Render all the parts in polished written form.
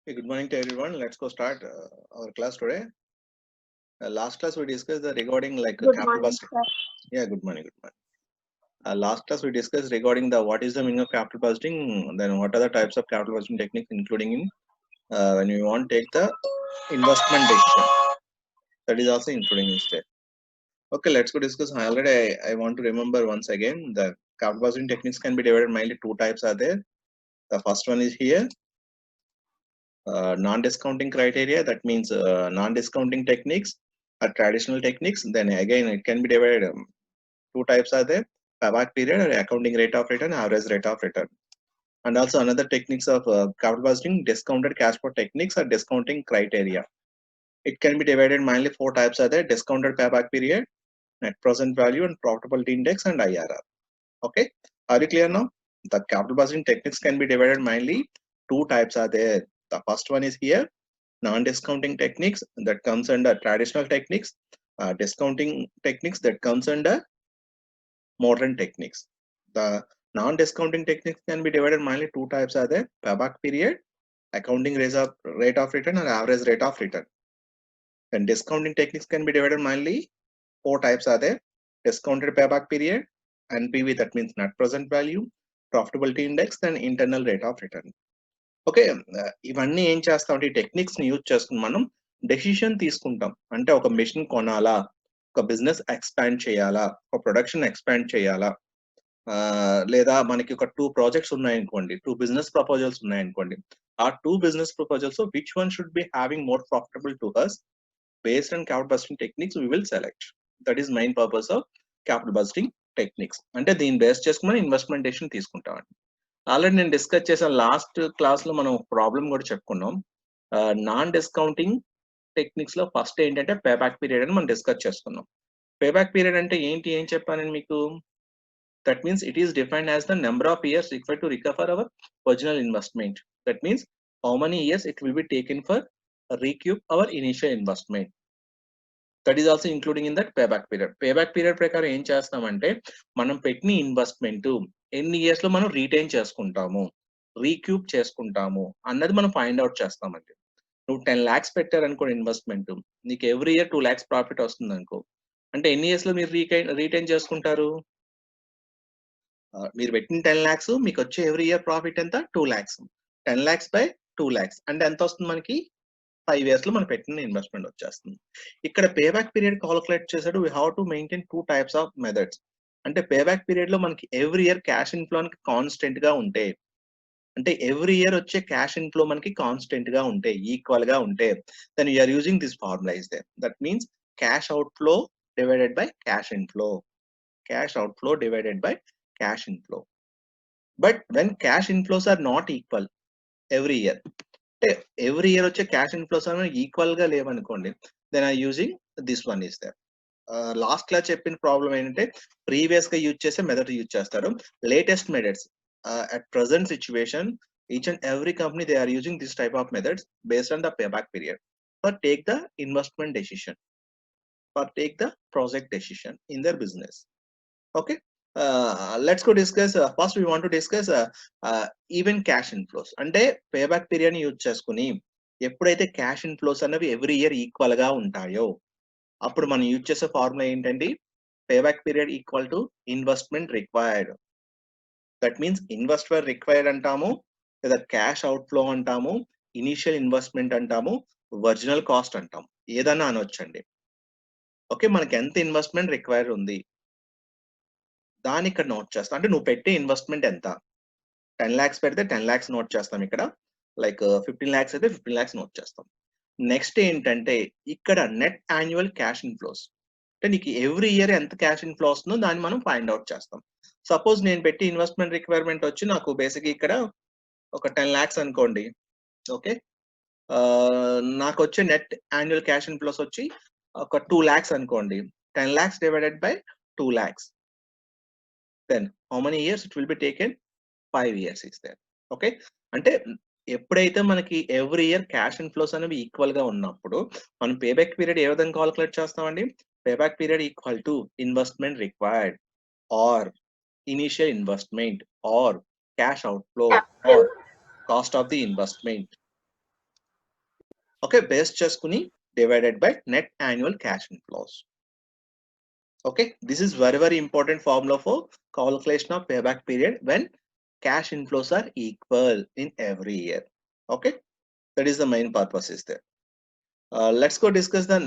Hey, good morning to everyone. Let's go start our class today. Last class we discussed regarding Good capital morning, budgeting. sir. Yeah, good morning, good morning. Last class we discussed regarding the what is the meaning of capital budgeting, then what are the types of capital budgeting techniques, including in when you want to take the investment decision. That is also including in step. Okay, let's go discuss. I want to remember once again the capital budgeting techniques can be divided mainly two types are there. The first one is here non-discounting criteria, that means non-discounting techniques are traditional techniques. Then again it can be divided two types are there: payback period or accounting rate of return, average rate of return. And also another techniques of capital budgeting, discounted cash flow techniques or discounting criteria. It can be divided mainly four types are there: discounted payback period, net present value, and profitability index, and IRR. Okay, are you clear now? The capital budgeting techniques can be divided mainly two types are there. The first one is here non-discounting techniques, that comes under traditional techniques, discounting techniques that comes under modern techniques. The non-discounting techniques can be divided mainly two types are there: payback period, accounting rate of return, or average rate of return. And discounting techniques can be divided mainly four types are there: discounted payback period, NPV, that means net present value, profitability index, and internal rate of return. Okay. ఇవన్నీ ఏం చేస్తామంటే ఈ techniques ని use చేసుకుని మనం decision తీసుకుంటాం. అంటే ఒక మెషిన్ కొనాలా, ఒక బిజినెస్ ఎక్స్పాండ్ చేయాలా, ఒక ప్రొడక్షన్ ఎక్స్పాండ్ చేయాలా, లేదా మనకి ఒక టూ ప్రాజెక్ట్స్ ఉన్నాయనుకోండి, టూ బిజినెస్ ప్రపోజల్స్ ఉన్నాయనుకోండి. ఆ two business proposals which one should be having more profitable to us based on capital budgeting techniques we will select. That is main purpose of capital budgeting techniques. అంటే దీన్ని base చేసుకుని మనం investment decision తీసుకుంటాం. Already నేను discuss చేసిన last class లో మనం problem కూడా చెప్పుకున్నాం. నాన్ డిస్కౌంటింగ్ టెక్నిక్స్ లో ఫస్ట్ ఏంటంటే పేబ్యాక్ పీరియడ్ అని మనం డిస్కస్ చేసుకున్నాం. పేబ్యాక్ పీరియడ్ అంటే ఏంటి, ఏం చెప్పాను నేను మీకు? That means it is defined as the number of years required to recover our original investment. That means how many years it will be taken for recoup our initial investment. That is also including in that payback period. Payback period ప్రకారం ఏం చేస్తామంటే మనం పెట్టిన investment ఎన్ని years లో మనం retain చేసుకుంటాము, రీక్యూప్ చేసుకుంటాము అన్నది మనం ఫైండ్ అవుట్ చేస్తామండి. నువ్వు 10 lakhs పెట్టారనుకో ఇన్వెస్ట్మెంట్, నీకు ఎవ్రీ ఇయర్ 2 lakhs ప్రాఫిట్ వస్తుంది అనుకో, అంటే ఎన్ని ఇయర్స్ లో మీరు రీటైన్ చేసుకుంటారు? మీరు పెట్టిన 10 lakhs మీకు వచ్చే ఎవ్రీ ఇయర్ ప్రాఫిట్ ఎంత? 2 lakhs. 10 lakhs బై 2 lakhs అంటే ఎంత వస్తుంది మనకి? 5 years లో మనం పెట్టిన ఇన్వెస్ట్మెంట్ వచ్చేస్తుంది. ఇక్కడ పేబ్యాక్ పీరియడ్ కాలిక్యులేట్ చేసాడు. We have to maintain two types of methods. అంటే పేబ్యాక్ పీరియడ్ లో మనకి every year cash inflow constant గా ఉంటే, అంటే ఎవ్రీ ఇయర్ వచ్చే క్యాష్ ఇన్ఫ్లో మనకి కాన్స్టెంట్ గా ఉంటే, ఈక్వల్ గా ఉంటే, then you're using this formula is there. That means cash outflow divided by cash inflow, cash outflow divided by cash inflow. But when cash inflows are not equal every year, అంటే every year వచ్చే cash inflows అనేవి equal గా లేవనుకోండి, then are using this one is there. Last class చెప్పిన problem ఏంటంటే previous గా use చేసే method use చేస్తారు. Latest methods at present situation, each and every company they are using this type of methods based on the payback period for take the investment decision, for take the project decision in their business. Okay, let's go discuss. First we want to discuss even cash inflows. అంటే payback period ని use చేసుకుని ఎప్పుడైతే cash inflows అనేవి every year equal గా ఉంటాయో అప్పుడు మనం use చేసే ఫార్ములా ఏంటండి? Payback period equal to investment required. That means investment required అంటాము, లేదా క్యాష్ అవుట్ఫ్లో అంటాము, ఇనిషియల్ ఇన్వెస్ట్మెంట్ అంటాము, ఒరిజినల్ కాస్ట్ అంటాము, ఏదన్నా అనొచ్చండి. ఓకే, మనకి ఎంత ఇన్వెస్ట్మెంట్ రిక్వైర్ ఉంది దాన్ని ఇక్కడ నోట్ చేస్తాం. అంటే నువ్వు పెట్టే ఇన్వెస్ట్మెంట్ ఎంత? 10 lakhs పెడితే 10 lakhs నోట్ చేస్తాం ఇక్కడ. లైక్ 15 lakhs అయితే 15 lakhs నోట్ చేస్తాం. నెక్స్ట్ ఏంటంటే ఇక్కడ నెట్ యాన్యువల్ క్యాష్ ఇన్ఫ్లోస్, అంటే నీకు ఎవ్రీ ఇయర్ ఎంత క్యాష్ ఇన్ఫ్లో వస్తుందో దాన్ని మనం ఫైండ్ అవుట్ చేస్తాం. సపోజ్ నేను పెట్టి ఇన్వెస్ట్మెంట్ రిక్వైర్మెంట్ వచ్చి నాకు బేసిక్ ఇక్కడ ఒక 10 lakhs అనుకోండి. ఓకే, నాకు వచ్చే నెట్ యాన్యువల్ క్యాష్ ఇన్ఫ్లోస్ వచ్చి ఒక 2 lakhs అనుకోండి. 10 lakhs divided by 2 lakhs, then how many years it will be taken? 5 years is there. Okay, అంటే ఎప్పుడైతే మనకి ఎవ్రీ ఇయర్ క్యాష్ ఇన్ఫ్లోస్ అనేవి ఈక్వల్ గా ఉన్నప్పుడు మనం పేబ్యాక్ పీరియడ్ ఏ విధంగా కాలిక్యులేట్ చేస్తామండి? Payback period equal to investment required or initial investment or cash outflow or cost of the investment. Okay, base చేసుకుని divided by net annual cash inflows. Okay, this is very important formula for calculation of payback period when cash inflows are equal in every year. Okay, that is the main purpose is there. Let's go discuss then.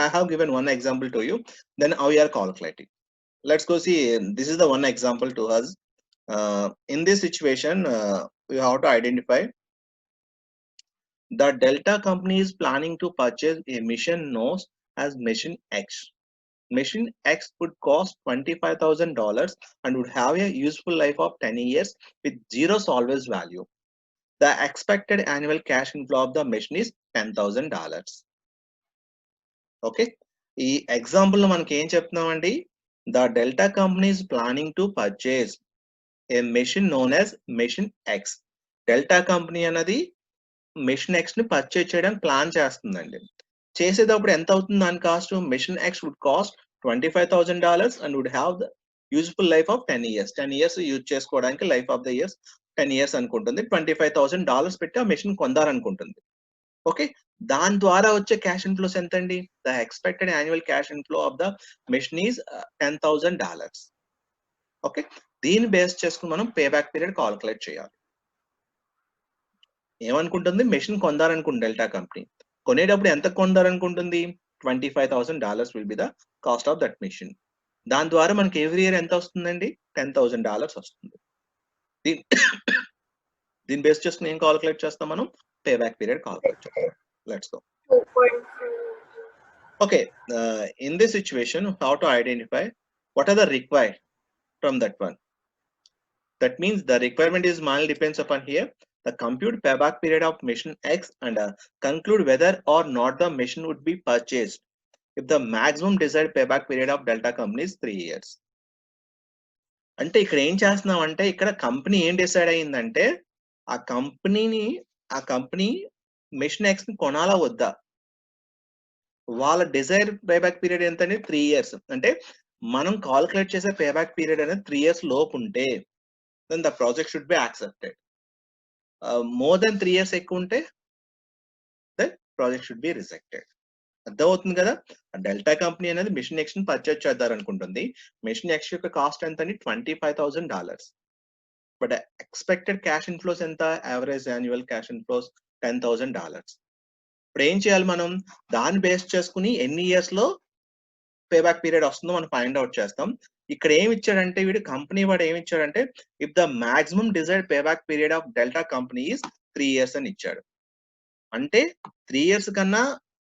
I have given one example to you, then how you are calculating. Let's go see. This is the one example to us. In this situation, we have to identify the Delta company is planning to purchase a machine known as Machine X. Machine X would cost $25,000 and would have a useful life of 10 years with zero salvage value. The expected annual cash inflow of the machine is $10,000. Okay, ఈ example లో మనకి ఏం చెప్తున్నామండి, the Delta company is planning to purchase a machine known as Machine X. Delta company అనేది machine X ని purchase చేయడానికి plan చేస్తుందండి. చేసేటప్పుడు ఎంత అవుతుంది దాని cost? Machine X would cost $25,000 and would have the useful life of 10 years. 10 years use చేసుకోవడానికి life of the years 10 years అనుకుంటుంది. $25,000 పెట్టి ఆ మెషిన్ కొందారనుకుంటుంది. ఓకే, దాని ద్వారా వచ్చే క్యాష్ ఇన్ఫ్లోస్ ఎంత అండి? The expected annual cash inflow of the machine is $10,000. Okay, దీన్ని బేస్ చేసుకుని మనం పే బ్యాక్ పీరియడ్ కాల్కులేట్ చేయాలి. ఏమనుకుంటుంది? మెషిన్ కొందారనుకుంటుంది డెల్టా కంపెనీ. కొనేటప్పుడు ఎంత కొందారనుకుంటుంది? $25,000 will be the cost of that machine. దాని ద్వారా మనకి ఎవ్రీ ఇయర్ ఎంత వస్తుందండి? $10,000 వస్తుంది. దీన్ని బేస్ చేసుకుని ఏం కాల్కులేట్ చేస్తాం మనం? పే బ్యాక్ పీరియడ్ కాల్కులేట్ చేస్తాం. Let's go. Okay, in this situation, how to identify what are the required from that one? That means the requirement is mainly depends upon here. The compute payback period of machine X and conclude whether or not the machine would be purchased if the maximum desired payback period of Delta company is 3 years. అంటే ఇక్కడ ఏం చేస్తున్నాం అంటే, ఇక్కడ company ఏం decide అయ్యిందంటే, ఆ company machine X ని కొనాలా వద్దా? వాళ్ళ డిజైర్ పేబ్యాక్ పీరియడ్ ఎంత అనేది 3 years. అంటే మనం కాల్కులేట్ చేసే పేబ్యాక్ పీరియడ్ అనేది 3 years లోపు ఉంటే then the project should be accepted. More than 3 years ఎక్కువ ఉంటే then project should be rejected. అర్థమవుతుంది కదా? డెల్టా కంపెనీ అనేది మెషిన్ ఎక్స్ ని పర్చేజ్ చేద్దారనుకుంటుంది. మెషిన్ ఎక్స్ యొక్క కాస్ట్ ఎంత అని $25,000. బట్ ఎక్స్పెక్టెడ్ క్యాష్ ఇన్ఫ్లోస్ ఎంత? Average annual cash inflows $10,000. ఇప్పుడు ఏం చేయాలి మనం? దాన్ని బేస్ చేసుకుని ఎన్ని ఇయర్స్ లో పేబ్యాక్ పీరియడ్ వస్తుందో మనం ఫైండ్ అవుట్ చేస్తాం. ఇక్కడ ఏమి ఇచ్చాడంటే వీడు కంపెనీ వాడు ఏమి ఇచ్చాడంటే, if the maximum desired payback period of delta company is 3 years అని ఇచ్చాడు. అంటే 3 years కన్నా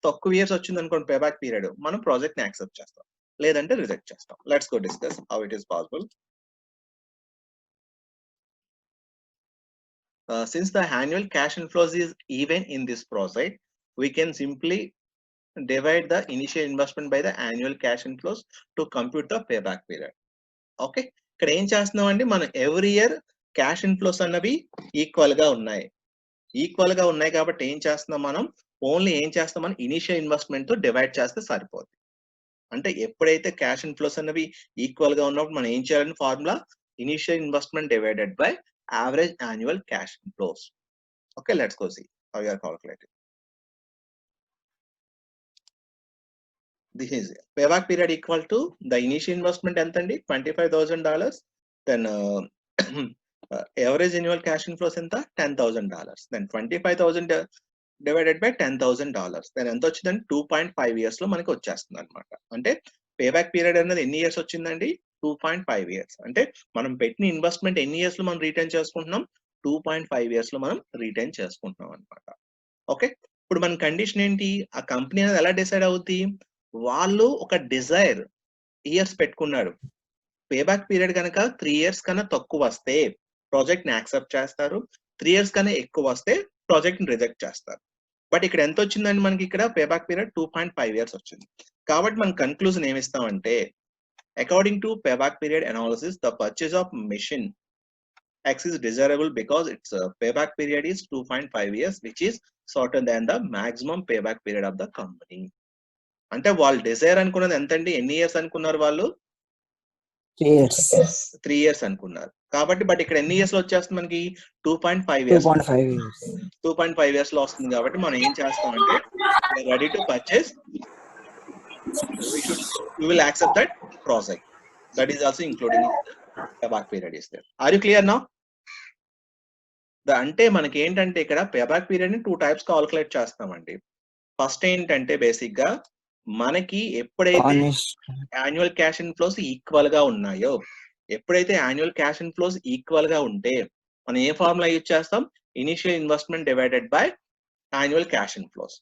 తక్కువ ఇయర్స్ వచ్చింది అనుకోండి పేబ్యాక్ పీరియడ్, మనం ప్రాజెక్ట్ ని యాక్సెప్ట్ చేస్తాం, లేదంటే రిజెక్ట్ చేస్తాం. Let's go discuss how it is possible. Since the annual cash inflows is even in this project, we can simply divide the initial investment by the annual cash inflows to compute the payback period. Okay, ఇక్కడ ఏం చేస్తున్నాం అండి, మనం every year cash inflows అన్నవి equal గా ఉన్నాయి కాబట్టి ఏం చేస్తున్నాం మనం? ఓన్లీ ఏం చేస్తాం మనం? ఇనిషియల్ ఇన్వెస్ట్మెంట్ తో డివైడ్ చేస్తే సరిపోతుంది. అంటే ఎప్పుడైతే క్యాష్ ఇన్ఫ్లోస్ అన్నవి ఈక్వల్ గా ఉన్నప్పుడు మనం ఏం చేయాలని formula, initial investment divided by average annual cash inflows. Okay, let's go see how you are calculating. This is payback period equal to the initial investment ఎంత అండి? $25,000. Then average annual cash inflows ఎంత? $10,000. Then 25,000 divided by $10,000. Then ఎంత వచ్చిందండి? 2.5 years లో మనకి వచ్చేస్తుంది అనమాట. అంటే పేబ్యాక్ పీరియడ్ అనేది ఎన్ని ఇయర్స్ వచ్చిందండి? 2.5 years. అంటే మనం పెట్టిన ఇన్వెస్ట్మెంట్ ఎన్ని ఇయర్స్ లో మనం రిటర్న్ చేసుకుంటున్నాం? 2.5 years లో మనం రిటర్న్ చేసుకుంటున్నాం అనమాట. ఓకే, ఇప్పుడు మన కండిషన్ ఏంటి? ఆ కంపెనీ అనేది ఎలా డిసైడ్ అవుద్ది? వాళ్ళు ఒక డిజైర్ ఇయర్స్ పెట్టుకున్నాడు. పేబ్యాక్ పీరియడ్ కనుక 3 years కన్నా తక్కువ వస్తే ప్రాజెక్ట్ ని యాక్సెప్ట్ చేస్తారు, 3 years కన్నా ఎక్కువ వస్తే ప్రాజెక్ట్ ని రిజెక్ట్ చేస్తారు. బట్ ఇక్కడ ఎంత వచ్చిందండి మనకి? ఇక్కడ పేబ్యాక్ పీరియడ్ 2.5 years వచ్చింది. కాబట్టి మన కన్క్లూజన్ ఏమిస్తామంటే, according to payback period analysis, the purchase of machine X is desirable because its payback period is 2.5 years, which is shorter than the maximum payback period of the company. అంటే వాళ్ళు Dzire అనుకున్నది ఎంత అండి? ఎన్ని years అనుకున్నారు వాళ్ళు? 3 years. 3 years అనుకున్నారు. కాబట్టి బట్ ఇక్కడ ఎన్ని ఇయర్స్ లో వచ్చేస్తుంది మనకి 2.5 years 2.5 years. 2.5 years లో వస్తుంది కాబట్టి మనం ఏం చేస్తామంటే ready to purchase we will accept that project. That is also including in the payback period is there. Are you clear now? అంటే మనకి ఏంటంటే ఇక్కడ పేబ్యాక్ పీరియడ్ ని 2 types కాలిక్యులేట్ చేస్తామండి. ఫస్ట్ ఏంటంటే బేసిక్ గా మనకి ఎప్పుడైతే యాన్యువల్ క్యాష్ ఇన్ఫ్లోస్ ఈక్వల్ గా ఉన్నాయో, ఎప్పుడైతే యాన్యువల్ క్యాష్ ఇన్ఫ్లోస్ ఈక్వల్ గా ఉంటే మనం ఏ ఫార్ములా యూజ్ చేస్తాం, initial investment divided by annual cash inflows.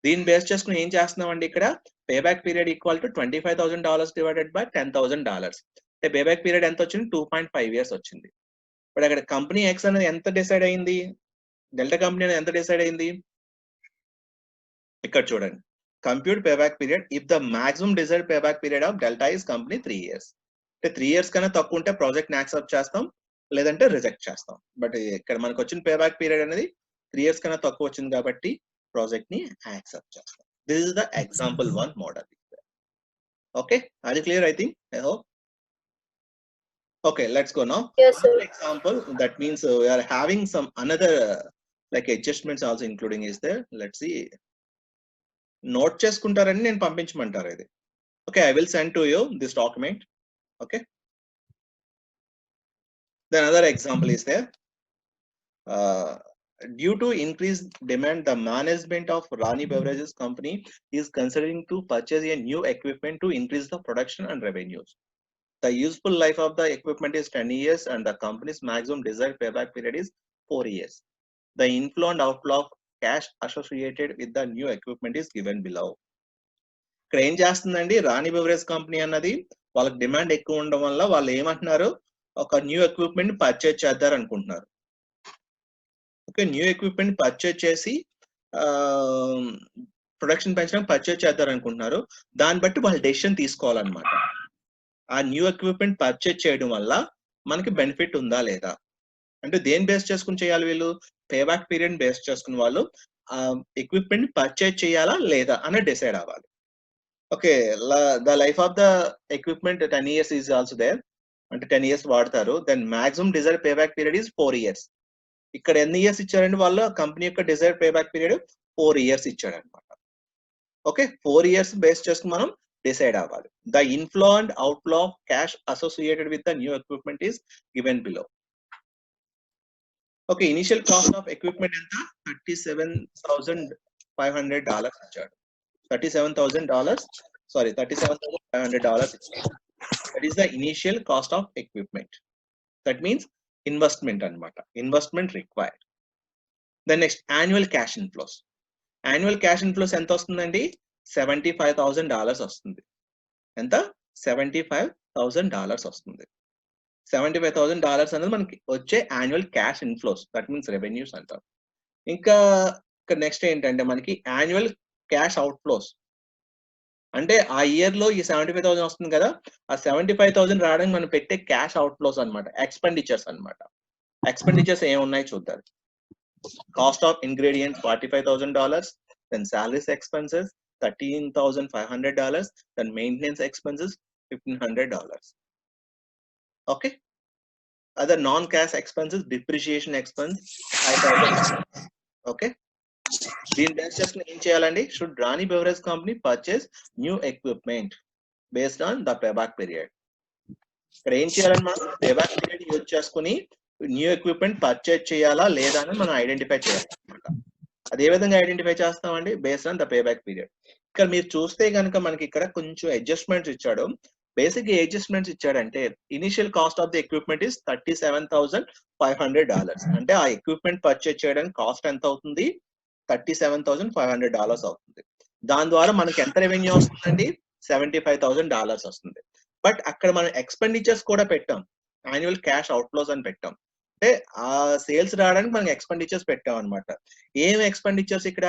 దీన్ని బేస్ చేసుకుని ఏం చేస్తున్నామండి ఇక్కడ payback period equal to $25,000 divided by $10,000. అంటే పేబ్యాక్ పీరియడ్ ఎంత వచ్చింది, 2.5 years వచ్చింది. ఇప్పుడు అక్కడ కంపెనీ ఎక్స్ అనేది ఎంత డిసైడ్ అయింది, డెల్టా కంపెనీ అనేది ఎంత డిసైడ్ అయింది, ఇక్కడ చూడండి compute payback period if the maximum desired payback period of delta is company 3 years. అంటే 3 years కన్నా తక్కువ ఉంటే ప్రాజెక్ట్ ని యాక్సెప్ట్ చేస్తాం, లేదంటే రిజెక్ట్ చేస్తాం. బట్ ఇక్కడ మనకు వచ్చిన పేబ్యాక్ పీరియడ్ అనేది 3 years కన్నా తక్కువ వచ్చింది కాబట్టి ప్రాజెక్ట్ ని యాక్సెప్ట్ చేస్తాం. This is the example 1 model. Okay, అది clear I think, I hope. Okay, let's go now. Yes, sir. Another example, that means we are having some another like adjustments also including is there. Let's see. Note చేసుకుంటారని నేను పంపించమంటారు ఇది. Okay, I will send to you this document. Okay. Then another example is there. Due to increased demand, the management of Rani Beverages Company is considering to purchase a new equipment to increase the production and revenues. The useful life of the equipment is 10 years and the company's maximum desired payback period is 4 years. The inflow and outflow of cash associated with the new equipment is given below. ఇక్కడ ఏం చేస్తుందండి, రాణి beverage company అన్నది వాళ్ళకి demand ఎక్కువ ఉండడం వల్ల వాళ్ళు ఏమంటున్నారు, ఒక న్యూ ఎక్విప్మెంట్ పర్చేజ్ చేద్దారు అనుకుంటున్నారు. ఓకే, న్యూ ఎక్విప్మెంట్ పర్చేజ్ చేసి ప్రొడక్షన్ పెంచడానికి పర్చేజ్ చేద్దారు అనుకుంటున్నారు. దాన్ని బట్టి వాళ్ళు డెసిషన్ తీసుకోవాలన్నమాట. ఆ న్యూ ఎక్విప్మెంట్ పర్చేజ్ చేయడం వల్ల మనకి బెనిఫిట్ ఉందా లేదా, అంటే దేని బేస్ చేసుకుని చేయాలి, వీళ్ళు పేబ్యాక్ పీరియడ్ బేస్ చేసుకుని వాళ్ళు ఎక్విప్మెంట్ పర్చేజ్ చేయాలా లేదా అని డిసైడ్ అవ్వాలి. Okay, the life of the equipment 10 years is also there, అంటే 10 years వాడతారు. Then maximum desire payback period is 4 years. ఇక్కడ ఎన్ని ఇయర్స్ ఇచ్చారండి వాళ్ళు, కంపెనీ యొక్క డిజైర్ పేబ్యాక్ పీరియడ్ 4 years ఇచ్చాడు అనమాట. ఓకే, 4 years బేస్ చేసుకుని మనం decide అవ్వాలి. The inflow and outflow of cash associated with the new equipment is given below. Okay, initial cost of equipment ఎంత, $37,500 ఇచ్చాడు. $37,500 ఇచ్చాడు. That is the initial cost of equipment. That means investment అన్నమాట, investment required. The next annual cash inflows. Annual cash inflows ఎంత వస్తుందండి, $75,000 వస్తుంది. ఎంత, $75,000 వస్తుంది. $75,000 అనేది మనకి వచ్చే annual cash inflows, that means revenues అంటాం. ఇంకా ఇక్కడ నెక్స్ట్ ఏంటంటే మనకి యాన్యువల్ క్యాష్ అవుట్ఫ్లోస్, అంటే ఆ ఇయర్ లో ఈ 75,000 వస్తుంది కదా, ఆ 75,000 రావడానికి మనం పెట్టే క్యాష్ అవుట్ఫ్లోస్ అన్నమాట, ఎక్స్పెండిచర్స్ అన్నమాట. ఎక్స్పెండిచర్స్ ఏమున్నాయి చూద్దాం. Cost of ingredients $45,000, then salaries expenses $13,500, then maintenance expenses $1,500. Okay, other non-cash expenses, depreciation expense $5,000. Okay, దీని బేస్ చేసుకుని ఏం చేయాలండి, should Rani Beverage Company purchase new equipment based on the payback period. ఇక్కడ ఏం చేయాలని మనం payback period యూజ్ చేసుకుని new equipment purchase చేయాలా లేదా అని మనం ఐడెంటిఫై చేయాలన్నమాట. అదే విధంగా ఐడెంటిఫై చేస్తామండి based on the payback period. ఇక్కడ మీరు చూస్తే కనుక మనకి ఇక్కడ కొంచెం అడ్జస్ట్మెంట్స్ ఇచ్చాడు. బేసిక్ అడ్జస్ట్మెంట్స్ ఇచ్చాడంటే initial cost of the equipment is $37,500. అంటే ఆ ఎక్విప్మెంట్ పర్చేజ్ చేయడానికి కాస్ట్ ఎంత అవుతుంది, $37,500 అవుతుంది. దాని ద్వారా మనకి ఎంత రెవెన్యూ వస్తుందండి, $75,000 వస్తుంది. బట్ అక్కడ మనం ఎక్స్పెండిచర్స్ కూడా పెట్టాం, యాన్యువల్ క్యాష్ అవుట్ఫ్లోస్ అని పెట్టాం. అంటే ఆ సేల్స్ రావడానికి మనం ఎక్స్పెండిచర్స్ పెట్టాం అనమాట. ఏం ఎక్స్పెండిచర్స్ ఇక్కడ,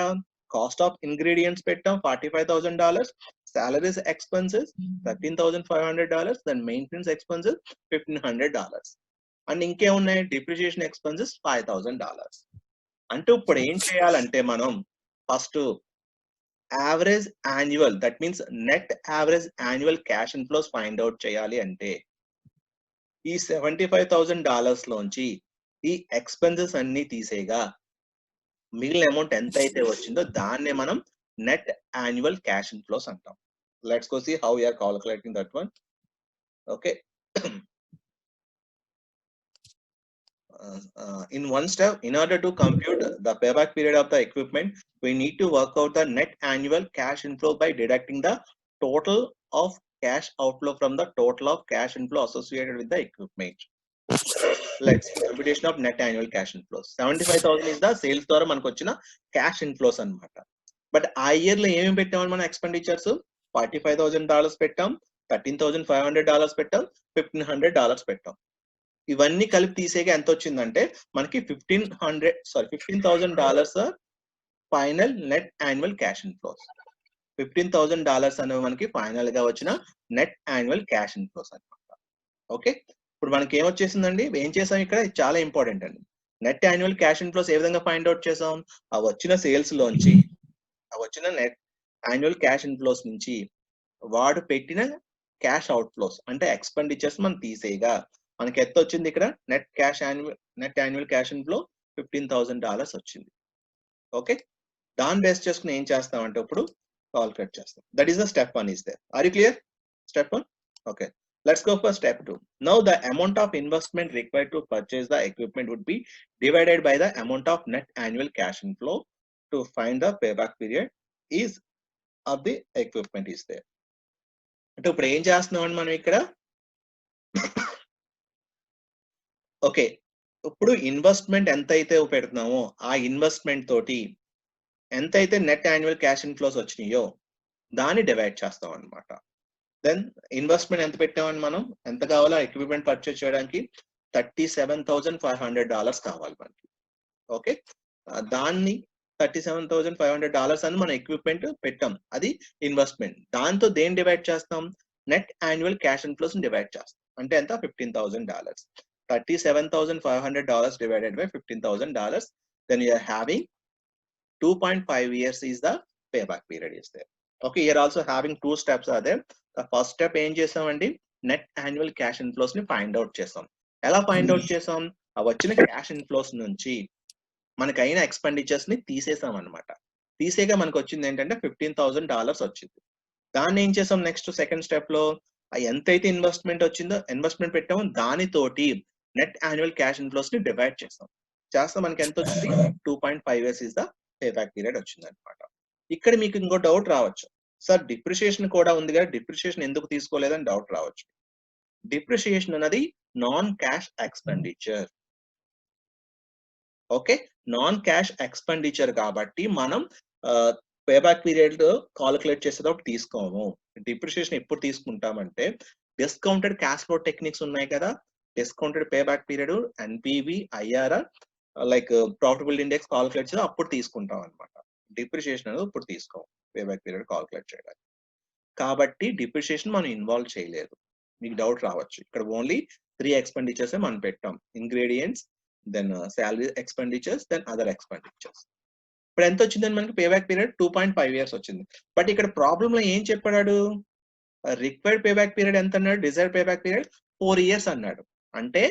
కాస్ట్ ఆఫ్ ఇంగ్రీడియంట్స్ పెట్టాం $45,000, salaries expenses $13,500, then maintenance expenses $1,500, and ఇంకేమున్నాయి, డిప్రిసియేషన్ ఎక్స్పెన్సెస్ $5,000. అంటే ఇప్పుడు ఏం చేయాలంటే మనం first average annual, that means net average annual cash inflows find out చేయాలి. అంటే ఈ $75,000 లోంచి ఈ ఎక్స్పెన్సెస్ అన్ని తీసేగా మిగిలిన అమౌంట్ ఎంత అయితే వచ్చిందో దాన్నే మనం నెట్ యాన్యువల్ క్యాష్ ఇన్ఫ్లోస్ అంటాం. Let's go see how we are calculating that one. Okay. In one step, in order to compute the payback period of the equipment, we need to work out the net annual cash inflow by deducting the total of cash outflow from the total of cash inflow associated with the equipment. Let's computation of net annual cash inflows. 75,000 is the sales ద్వారా మనకు వచ్చిన cash inflows అన్నమాట. But ఆ year లో ఏమేమి పెట్టామని మన expenditures $45,000 పెట్టాం, $13,500 పెట్టాం, $1,500 పెట్టాం. ఇవన్నీ కలిపి తీసేగా ఎంత వచ్చిందంటే మనకి $15,000 final net annual cash inflows. $15,000 అనేవి మనకి ఫైనల్ గా వచ్చిన నెట్ యాన్యువల్ క్యాష్ ఇన్ఫ్లోస్ అనమాట. ఓకే, ఇప్పుడు మనకి ఏమొచ్చేసిందండి, ఏం చేసాం ఇక్కడ, చాలా ఇంపార్టెంట్ అండి. నెట్ యాన్యువల్ క్యాష్ ఇన్ఫ్లోస్ ఏ విధంగా ఫైండ్ అవుట్ చేసాం, ఆ వచ్చిన సేల్స్ లోంచి ఆ వచ్చిన నెట్ యాన్యువల్ క్యాష్ ఇన్ఫ్లోస్ నుంచి వాడు పెట్టిన క్యాష్ అవుట్ ఫ్లోస్ అంటే ఎక్స్పెండిచర్స్ మనం తీసేయగా మనకి ఎంత వచ్చింది ఇక్కడ, నెట్ యాన్యువల్ క్యాష్ ఇన్ఫ్లో $15,000 వచ్చింది. ఓకే, దాన్ని బేస్ చేసుకుని ఏం చేస్తామంటే ఇప్పుడు కాల్కులేట్ చేస్తాం. That is the step 1 is there. Are you clear? Step 1. Okay, let's go for step 2. Now the amount of investment required to purchase the equipment would be divided by the amount of net annual cash inflow to find the payback period is of the equipment is there. అంటే ఇప్పుడు ఏం చేస్తున్నామండి మనం ఇక్కడ, okay, ఇప్పుడు investment ఎంత అయితే పెడుతున్నామో ఆ ఇన్వెస్ట్మెంట్ తోటి ఎంతైతే నెట్ యాన్యువల్ క్యాష్ ఇన్ఫ్లోస్ వచ్చినాయో దాన్ని డివైడ్ చేస్తాం అనమాట. దెన్ ఇన్వెస్ట్మెంట్ ఎంత పెట్టామని మనం, ఎంత కావాలో ఎక్విప్మెంట్ పర్చేస్ చేయడానికి $37,500 కావాలి మనకి. ఓకే, దాన్ని $37,500 అని మనం ఎక్విప్మెంట్ పెట్టాం, అది ఇన్వెస్ట్మెంట్. దాంతో దేన్ని డివైడ్ చేస్తాం, net annual cash inflows divide చేస్తాం. అంటే ఎంత, $15,000. $37,500 divided by $15,000. Then you are having 2.5 years is the payback period is there. Okay, here also having 2 steps are there. The first step ఏం చేసామండి, నెట్ యాన్యువల్ క్యాష్ ఇన్ఫ్లోస్ ని find out చేసాం. ఎలా find out చేసాం, ఆ వచ్చిన cash inflows నుంచి మనకి అయిన ఎక్స్పెండిచర్స్ ని తీసేసాం అనమాట. తీసేగా మనకు వచ్చింది ఏంటంటే $15,000 వచ్చింది. దాన్ని ఏం చేసాం, నెక్స్ట్ సెకండ్ స్టెప్ లో ఎంతైతే ఇన్వెస్ట్మెంట్ వచ్చిందో, ఇన్వెస్ట్మెంట్ పెట్టామో దానితోటి నెట్ యాన్యువల్ క్యాష్ ఇన్ఫ్లోస్ ని డివైడ్ చేస్తాం. చేస్తే మనకి ఎంత వచ్చింది, 2.5 years is the payback period వచ్చింది అనమాట. ఇక్కడ మీకు ఇంకో డౌట్ రావచ్చు, సార్ డిప్రిషియేషన్ కూడా ఉంది కదా, డిప్రిషియేషన్ ఎందుకు తీసుకోలేదని డౌట్ రావచ్చు. డిప్రిషియేషన్ అనేది non cash expenditure. Okay, non cash expenditure కాబట్టి మనం పేబ్యాక్ పీరియడ్ కాలిక్యులేట్ చేసేటప్పుడు తీసుకోము. డిప్రిషియేషన్ ఎప్పుడు తీసుకుంటామంటే డిస్కౌంటెడ్ క్యాష్ ఫ్లో టెక్నిక్స్ ఉన్నాయి కదా, discounted payback period, NPV, IRR, like profitable index calculate చేసి అప్పుడు తీసుకుంటాం అనమాట. డిప్రిషియేషన్ అనేది ఇప్పుడు తీసుకోం పేబ్యాక్ పీరియడ్ కాలిక్యులేట్ చేయడానికి. కాబట్టి డిప్రిషియేషన్ మనం ఇన్వాల్వ్ చేయలేదు. మీకు డౌట్ రావచ్చు, ఇక్కడ ఓన్లీ 3 ఎక్స్పెండిచర్స్ మనం పెట్టాం, ingredients, then salary expenditures, then other expenditures. ఇప్పుడు ఎంత వచ్చిందని మనకి పేబ్యాక్ పీరియడ్ 2.5 years వచ్చింది. బట్ ఇక్కడ ప్రాబ్లమ్ లో ఏం చెప్పాడు, రిక్వైర్డ్ పేబ్యాక్ పీరియడ్ ఎంత అన్నాడు, డిజైర్డ్ పేబ్యాక్ పీరియడ్ 4 years అన్నాడు. అంటే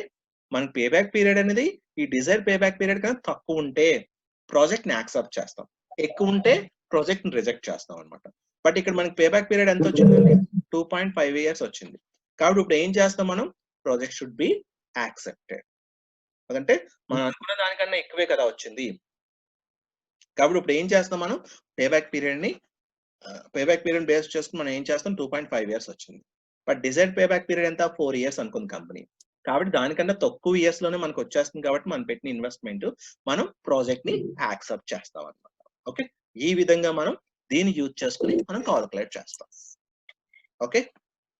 మనకి పేబ్యాక్ పీరియడ్ అనేది ఈ డిజైర్డ్ పేబ్యాక్ పీరియడ్ కన్నా తక్కువ ఉంటే ప్రాజెక్ట్ ని యాక్సెప్ట్ చేస్తాం, ఎక్కువ ఉంటే ప్రాజెక్ట్ ని రిజెక్ట్ చేస్తాం అనమాట. బట్ ఇక్కడ మనకి పేబ్యాక్ పీరియడ్ ఎంత వచ్చిందండి, 2.5 years వచ్చింది. కాబట్టి ఇప్పుడు ఏం చేస్తాం మనం, ప్రాజెక్ట్ షుడ్ బి యాక్సెప్టెడ్. అదంటే మనం అనుకున్న దానికన్నా ఎక్కువే కదా వచ్చింది. కాబట్టి ఇప్పుడు ఏం చేస్తాం మనం, పేబ్యాక్ పీరియడ్ బేస్ చేసుకుని మనం ఏం చేస్తాం, 2.5 years వచ్చింది. బట్ డిజైర్డ్ పేబ్యాక్ పీరియడ్ ఎంత, 4 years అనుకుంది కంపెనీ. కాబట్టి దానికన్నా తక్కువ ఇయర్స్ లోనే మనకు వచ్చేస్తుంది. కాబట్టి మనం పెట్టిన ఇన్వెస్ట్మెంట్ మనం ప్రాజెక్ట్ ని యాక్సెప్ట్ చేస్తాం అనమాట. ఓకే, ఈ విధంగా మనం దీన్ని యూజ్ చేసుకుని మనం కాలిక్యులేట్ చేస్తాం. Okay,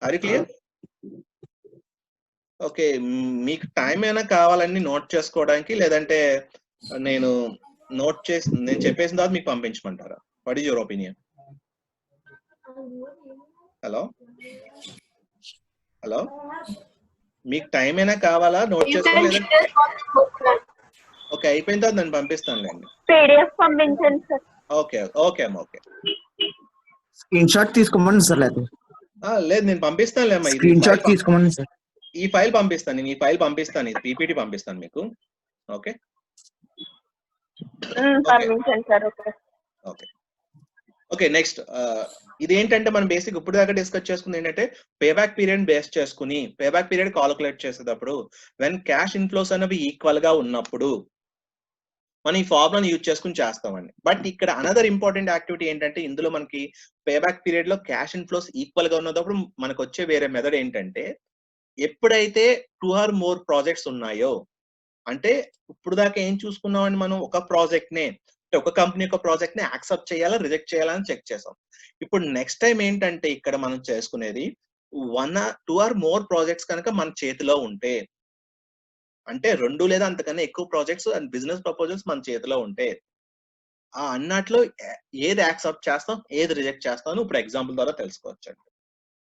are you clear? Okay, మీకు టైం ఏమైనా కావాలని నోట్ చేసుకోవడానికి, లేదంటే నేను చెప్పేసిన తర్వాత మీకు పంపించమంటారా? What is your opinion? Hello, మీకు టైం అయినా కావాలా నోట్ చేసుకోవాలి? ఓకే, అయిపోయిన తర్వాత నేను పంపిస్తానులేండి. PDF పంపించండి సార్. ఓకే అమ్మా, ఓకే. స్క్రీన్ షాట్ తీసుకోమని సార్, లేదు లేదు నేను పంపిస్తానులే అమ్మా. స్క్రీన్ షాట్ తీసుకోమని సార్. ఈ ఫైల్ పంపిస్తాను, నేను ఈ ఫైల్ పంపిస్తాను, ఇది పీపీటీ పంపిస్తాను మీకు. ఓకే పంపించండి sir. Okay okay okay. Next ఇదేంటంటే మనం బేసిక్ ఇప్పుడు దాకా డిస్కస్ చేసుకుంది ఏంటంటే పేబ్యాక్ పీరియడ్ బేస్ చేసుకుని పేబ్యాక్ పీరియడ్ కాలిక్యులేట్ చేసేటప్పుడు వెన్ క్యాష్ ఇన్ఫ్లోస్ అనేవి ఈక్వల్ గా ఉన్నప్పుడు మనం ఈ ఫార్ములాని యూజ్ చేసుకుని చేస్తామండి. బట్ ఇక్కడ అనదర్ ఇంపార్టెంట్ యాక్టివిటీ ఏంటంటే ఇందులో మనకి పేబ్యాక్ పీరియడ్ లో క్యాష్ ఇన్ఫ్లోస్ ఈక్వల్ గా ఉన్నప్పుడు మనకు వచ్చే వేరే మెథడ్ ఏంటంటే ఎప్పుడైతే 2 or more ప్రాజెక్ట్స్ ఉన్నాయో, అంటే ఇప్పుడు దాకా ఏం చూసుకున్నామని మనం ఒక ప్రాజెక్ట్ నే ఒక కంపెనీ యొక్క ప్రాజెక్ట్ ని యాక్సెప్ట్ చేయాలా రిజెక్ట్ చేయాలా అని చెక్ చేసాం. ఇప్పుడు నెక్స్ట్ టైం ఏంటంటే ఇక్కడ మనం చేసుకునేది 2 or more ప్రాజెక్ట్స్ కనుక మన చేతిలో ఉంటే, అంటే 2 లేదా అంతకన్నా ఎక్కువ ప్రాజెక్ట్స్ అండ్ బిజినెస్ ప్రపోజల్స్ మన చేతిలో ఉంటే ఆ అన్నట్లో ఏది యాక్సెప్ట్ చేస్తాం ఏది రిజెక్ట్ చేస్తాం ఇప్పుడు ఎగ్జాంపుల్ ద్వారా తెలుసుకోవచ్చు.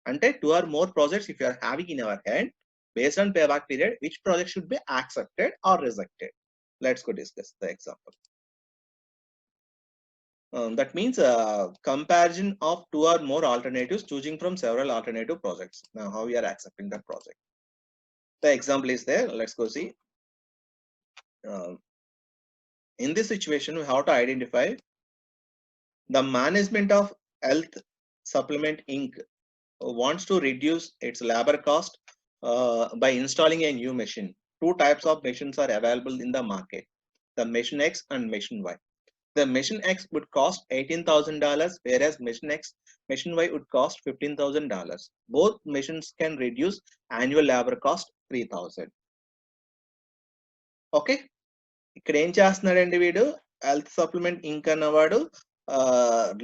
అంటే 2 or more projects if you are having in our hand based on payback period, which project should be accepted or rejected? Let's go discuss the example. That means comparison of 2 or more alternatives, choosing from several alternative projects. Now how we are accepting that project? The example is there. Let's go see. In this situation we have to identify the management of Health Supplement Inc. wants to reduce its labor cost by installing a new machine. 2 types of machines are available in the market, the Machine X and Machine Y. The Machine X would cost $18,000, whereas Machine Y would cost $15,000. Both machines can reduce annual labor cost 3,000. Okay, ఇక్కడ ఏం చేస్తున్నాడండి వీడు, health supplement ఇంక్ అన్నవాడు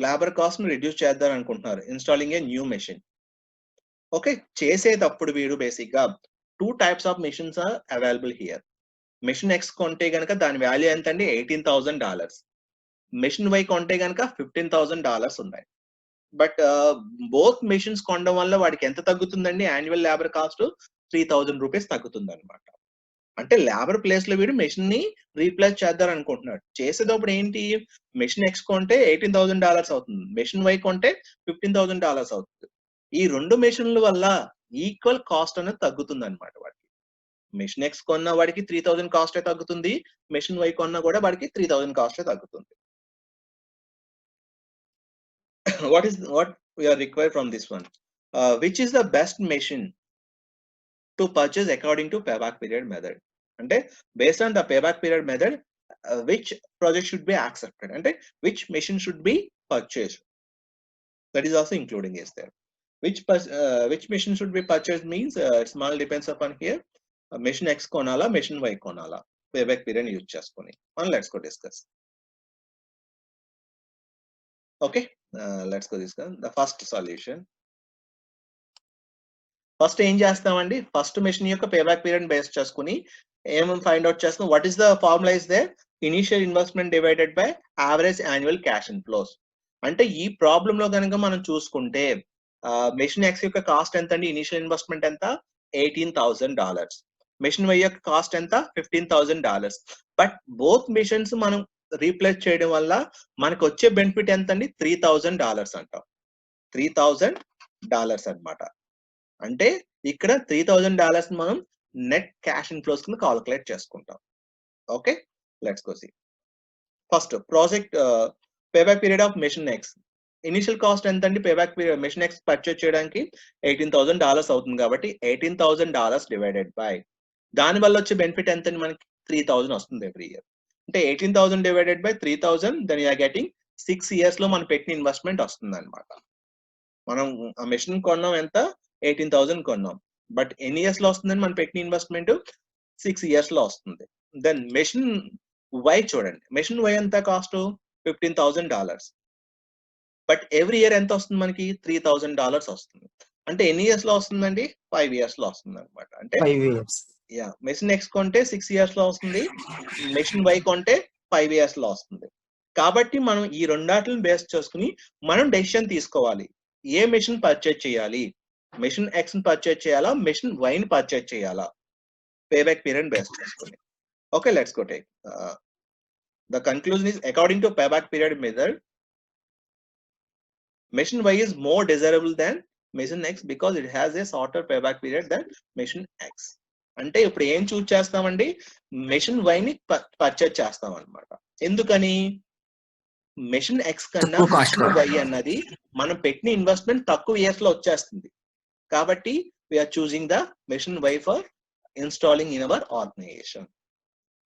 labour cost ని reduce చేద్దాం అనుకుంటున్నారు, installing a new machine. Okay, చేసేటప్పుడు వీడు బేసిక్ గా 2 types of machines are available here. Machine X కొంటే గనక దాని వాల్యూ ఎంత అండి, $18,000. మెషిన్ వై కొంటే గనక $15,000 ఉన్నాయి. బట్ బోత్ మెషిన్స్ కొనడం వల్ల వాడికి ఎంత తగ్గుతుందండి, యాన్యువల్ లేబర్ కాస్ట్ 3,000 రూపీస్ తగ్గుతుంది అనమాట. అంటే లేబర్ ప్లేస్ లో వీడు మెషిన్ ని రీప్లేస్ చేద్దాం అనుకుంటున్నాడు. చేసేటప్పుడు ఏంటి, మెషిన్ ఎక్స్ కొంటే $18,000 అవుతుంది, మెషిన్ వై కొంటే $15,000 అవుతుంది. ఈ 2 మెషిన్ల వల్ల ఈక్వల్ కాస్ట్ అనేది తగ్గుతుంది అనమాట వాడికి. మెషిన్ ఎక్స్ కొన్న వాడికి 3,000 కాస్ట్ తగ్గుతుంది, మెషిన్ వై కొన్నా కూడా వాడికి 3,000 కాస్ట్ తగ్గుతుంది. what we are required from this one, which is the best machine to purchase according to payback period method? అంటే based on the payback period method, which project should be accepted, అంటే which machine should be purchased, that is also including is there. Which machine should be purchased means it small depends upon here, machine X కొనాలా machine Y కొనాలా, payback period use చేసుకొని. Let's go discuss. Okay, let's go discuss the first solution. First ఏం చేస్తామండి, first machine యొక్క payback period base చేసుకుని ఏం find out చేస్తాం, what is the formula is there, initial investment divided by average annual cash inflows. అంటే ఈ problem లో కనుక మనం చూసుకుంటే మెషిన్ ఎక్స్ యొక్క కాస్ట్ ఎంత అండి, ఇనిషియల్ ఇన్వెస్ట్మెంట్ ఎంత, $18,000. మెషిన్ వై యొక్క కాస్ట్ ఎంత, $15,000. బట్ బోత్ మెషిన్స్ మనం రీప్లేస్ చేయడం వల్ల మనకు వచ్చే బెనిఫిట్ ఎంత అండి, $3,000 అంటాం. $3,000 అన్నమాట. అంటే ఇక్కడ $3,000 మనం నెట్ క్యాష్ ఇన్ఫ్లోస్ కింద కాలిక్యులేట్ చేసుకుంటాం. Okay, let's go see. First project payback period of machine X. Initial cost ఎంత అండి, payback period machine X purchase చేయడానికి $18,000 అవుతుంది కాబట్టి $18,000 డివైడెడ్ బై దాని వల్ల వచ్చే బెనిఫిట్ ఎంత అండి, మనకి 3,000 వస్తుంది ఎవ్రీ ఇయర్. అంటే 18,000 divided by 3,000, then you are getting 6 years లో మనం పెట్టిన ఇన్వెస్ట్మెంట్ వస్తుంది అనమాట. మనం ఆ మెషిన్ కొన్నాం ఎంత, 18,000 కొన్నాం, బట్ ఎన్ని ఇయర్స్ లో వస్తుందని మనం పెట్టిన ఇన్వెస్ట్మెంట్ 6 years లో వస్తుంది. దెన్ మెషిన్ వై చూడండి, మెషిన్ వై ఎంత కాస్ట్, $15,000, బట్ ఎవ్రీ ఇయర్ ఎంత వస్తుంది మనకి, $3,000 వస్తుంది. అంటే ఎన్ని ఇయర్స్ లో వస్తుందండి, 5 years లో వస్తుంది అనమాట. అంటే 5 years. యా, మెషిన్ ఎక్స్ కొంటే 6 years లో వస్తుంది, మెషిన్ వై కొంటే 5 years లో వస్తుంది. కాబట్టి మనం ఈ రెండాటిని బేస్ చేసుకుని మనం డెసిషన్ తీసుకోవాలి, ఏ మెషిన్ పర్చేజ్ చేయాలి, మెషిన్ ఎక్స్ ని పర్చేజ్ చేయాలా, మెషిన్ వై ని పర్చేజ్ చేయాలా, పేబ్యాక్ పీరియడ్ బేస్ చేసుకుని. Okay, let's go take the conclusion is according to payback period method, machine Y is more desirable than machine X because it has a shorter payback period that machine X. అంటే ఇప్పుడు ఏం చూస్ చేస్తామండి, machine Y ని purchase చేస్తాం అనమాట. ఎందుకని, machine X కన్నా machine Y అన్నది మనం పెట్టిన ఇన్వెస్ట్మెంట్ తక్కువ ఇయర్స్ లో వచ్చేస్తుంది. కాబట్టి we're choosing the machine Y for installing in our organisation.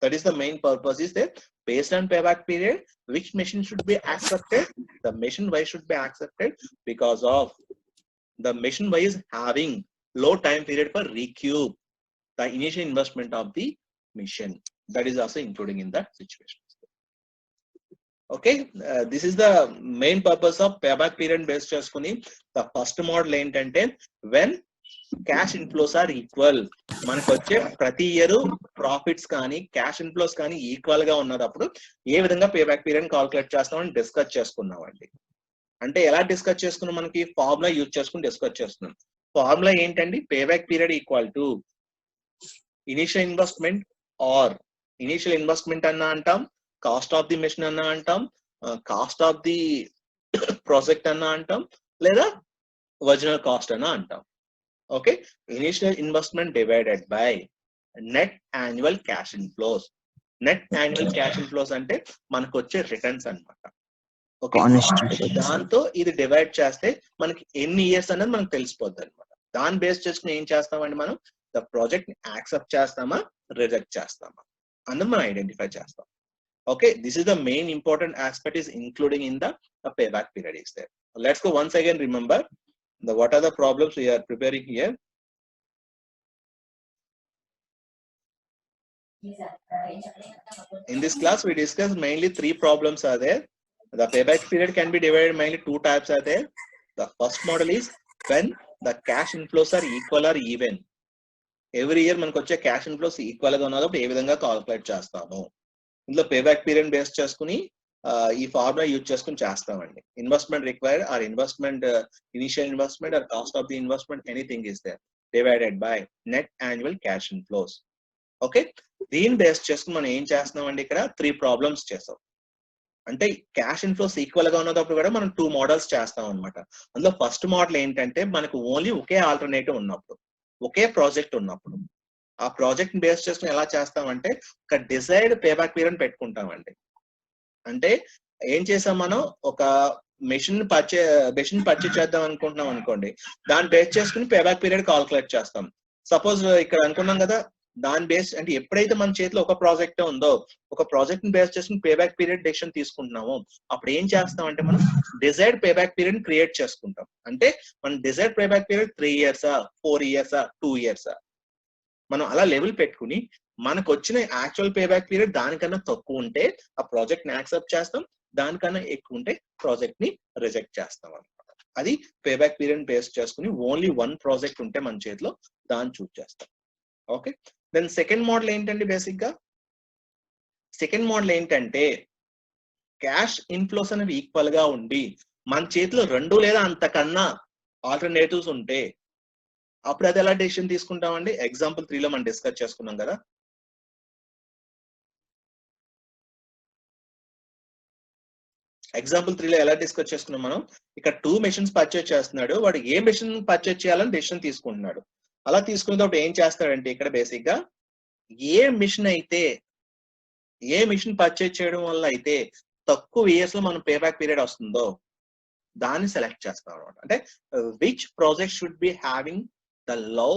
That is the main purpose is that based on payback period, which machine should be accepted? The machine Y should be accepted because of the machine Y is having low time period for recoup the initial investment of the machine. That is also including in that situation. Okay, this is the main purpose of payback period based cheskuni. The first model ఏంటంటే when cash inflows are equal, మనకు వచ్చే ప్రతి year profits కానీ cash inflows కానీ equal గా ఉన్నప్పుడు ఏ విధంగా పేబ్యాక్ పీరియడ్ కాల్కులేట్ చేస్తామని డిస్కస్ చేసుకున్నామండి. అంటే ఎలా డిస్కస్ చేసుకున్నాం, మనకి ఫార్ములా యూజ్ చేసుకుని డిస్కస్ చేస్తున్నాం. ఫార్ములా ఏంటండి, payback period equal to initial investment or initial investment అన్నా అంటాం, కాస్ట్ ఆఫ్ ది మెషిన్ అన్నా అంటాం, కాస్ట్ ఆఫ్ ది ప్రాజెక్ట్ అన్నా అంటాం, లేదా ఒరిజినల్ కాస్ట్ అన్నా అంటాం. Okay, initial investment divided by net annual cash inflows. Net annual cash inflows అంటే మనకు వచ్చే రిటర్న్స్ అన్నమాట. ఓకే, దాంతో ఇది డివైడ్ చేస్తే మనకి ఎన్ని ఇయర్స్ అనేది మనకు తెలిసిపోద్ది అనమాట. దాన్ని బేస్ చేసుకుని ఏం చేస్తామండి, మనం ద ప్రాజెక్ట్ ని యాక్సెప్ట్ చేస్తామా రిజెక్ట్ చేస్తామా అన్నది మనం ఐడెంటిఫై చేస్తాం. Okay, this is the main important aspect is including in the payback period is there. Let's go once again remember what are the problems we are preparing here. In this class we discussed mainly 3 problems are there. The payback period can be divided mainly 2 types are there. The first model is when the cash inflows are equal or even. Every year మనకు వచ్చే cash inflows equal గా ఉన్నప్పుడు ఏ విధంగా calculate చేస్తాము. ఇందులో payback period base చేసుకుని ఈ ఫార్ములా యూజ్ చేసుకుని చేస్తామండి. Investment required or investment initial investment or cost of the investment anything is there divided by net annual cash inflows. Okay, దీన్ని బేస్ చేసుకుని మనం ఏం చేస్తున్నామండి, ఇక్కడ 3 ప్రాబ్లమ్స్ చేస్తాం. అంటే క్యాష్ ఇన్ఫ్లోస్ ఈక్వల్ గా ఉన్నప్పుడు కూడా మనం 2 మోడల్స్ చేస్తాం అనమాట. అందులో ఫస్ట్ మోడల్ ఏంటంటే మనకు ఓన్లీ ఒకే ఆల్టర్నేటివ్ ఉన్నప్పుడు, ఒకే ప్రాజెక్ట్ ఉన్నప్పుడు ఆ ప్రాజెక్ట్ ని బేస్ చేసుకుని ఎలా చేస్తామంటే ఒక డిజైర్డ్ పేబ్యాక్ పీరియడ్ పెట్టుకుంటామండి. అంటే ఏం చేసాం, మనం ఒక మెషిన్ పర్చేజ్ చేద్దాం అనుకుంటున్నాం అనుకోండి, దాన్ని బేస్ చేసుకుని పేబ్యాక్ పీరియడ్ కాల్కులేట్ చేస్తాం. సపోజ్ ఇక్కడ అనుకున్నాం కదా, దాని బేస్ అంటే ఎప్పుడైతే మన చేతిలో ఒక ప్రాజెక్ట్ ఉందో ఒక ప్రాజెక్ట్ ని బేస్ చేసుకుని పేబ్యాక్ పీరియడ్ డెసిషన్ తీసుకుంటున్నాము, అప్పుడు ఏం చేస్తాం అంటే మనం డిజైర్డ్ పేబ్యాక్ పీరియడ్ క్రియేట్ చేసుకుంటాం. అంటే మన డిజైర్డ్ పేబ్యాక్ పీరియడ్ 3 ఇయర్సా 4 ఇయర్సా 2 ఇయర్సా మనం అలా లెవెల్ పెట్టుకుని మనకు వచ్చిన యాక్చువల్ పేబ్యాక్ పీరియడ్ దానికన్నా తక్కువ ఉంటే ఆ ప్రాజెక్ట్ ని యాక్సెప్ట్ చేస్తాం, దానికన్నా ఎక్కువ ఉంటే ప్రాజెక్ట్ ని రిజెక్ట్ చేస్తాం అనమాట. అది పేబ్యాక్ పీరియడ్ బేస్ చేసుకుని ఓన్లీ 1 ప్రాజెక్ట్ ఉంటే మన చేతిలో దాన్ని చూస్ చేస్తాం. ఓకే, దెన్ సెకండ్ మోడల్ ఏంటంటే బేసిక్ గా సెకండ్ మోడల్ ఏంటంటే క్యాష్ ఇన్ఫ్లోస్ అనేవి ఈక్వల్ గా ఉండి మన చేతిలో 2 లేదా అంతకన్నా ఆల్టర్నేటివ్స్ ఉంటే అప్పుడు అది ఎలా డెసిషన్ తీసుకుంటామండి. ఎగ్జాంపుల్ 3 లో మనం డిస్కస్ చేసుకున్నాం కదా. ఎగ్జాంపుల్ 3 లో ఎలా డిస్కస్ చేసుకున్నాం మనం, ఇక్కడ 2 మెషిన్స్ పర్చేజ్ చేస్తున్నాడు, వాడు ఏ మెషిన్ పర్చేజ్ చేయాలని డెసిషన్ తీసుకుంటున్నాడు. అలా తీసుకునేటప్పుడు ఏం చేస్తాడంటే ఇక్కడ బేసిక్ గా ఏ మిషన్ పర్చేజ్ చేయడం వల్ల అయితే తక్కువ ఇయర్స్ లో మనం పేబ్యాక్ పీరియడ్ వస్తుందో దాన్ని సెలెక్ట్ చేస్తాం అనమాట. అంటే which project should be having the low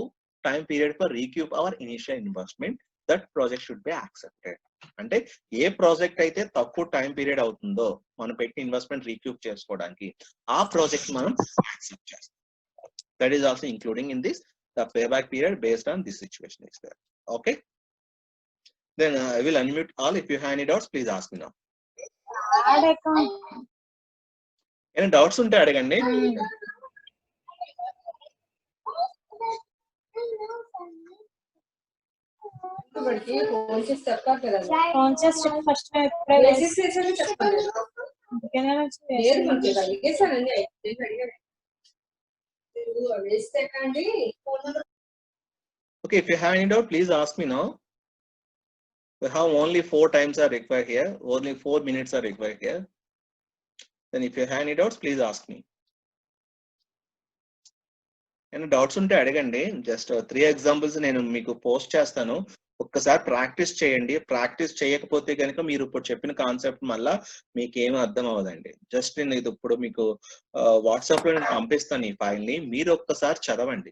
time period for recoup our initial investment, that project should be accepted. అంటే ఏ ప్రాజెక్ట్ అయితే తక్కువ టైం పీరియడ్ అవుతుందో మనం పెట్టి ఇన్వెస్ట్మెంట్ రీక్యూప్ చేసుకోవడానికి ఆ ప్రాజెక్ట్ మనం యాక్సెప్ట్ చేస్తాం. That is also including in this the payback period based on this situation is there. Okay, then I will unmute all. If you have any doubts please ask me now. ఏమైనా doubts ఉంటే అడగండి. Okay, if you have any doubt, please ask me now. We have only 4 times are required here. Only 4 minutes are required here. Then if you have any doubts, please ask me. ఏమైనా doubts ఉంటే అడగండి. Just 3 examples నేను మీకు post చేస్తాను. ఒక్కసారి practice చేయండి. Practice చేయకపోతే గనుక మీరు ఇప్పుడు చెప్పిన కాన్సెప్ట్ మళ్ళా మీకేమి అర్థం అవ్వదండి. జస్ట్ నేను ఇది ఇప్పుడు మీకు వాట్సాప్‌లో నేను పంపిస్తాను ఈ ఫైల్‌ని. మీరు ఒక్కసారి చదవండి.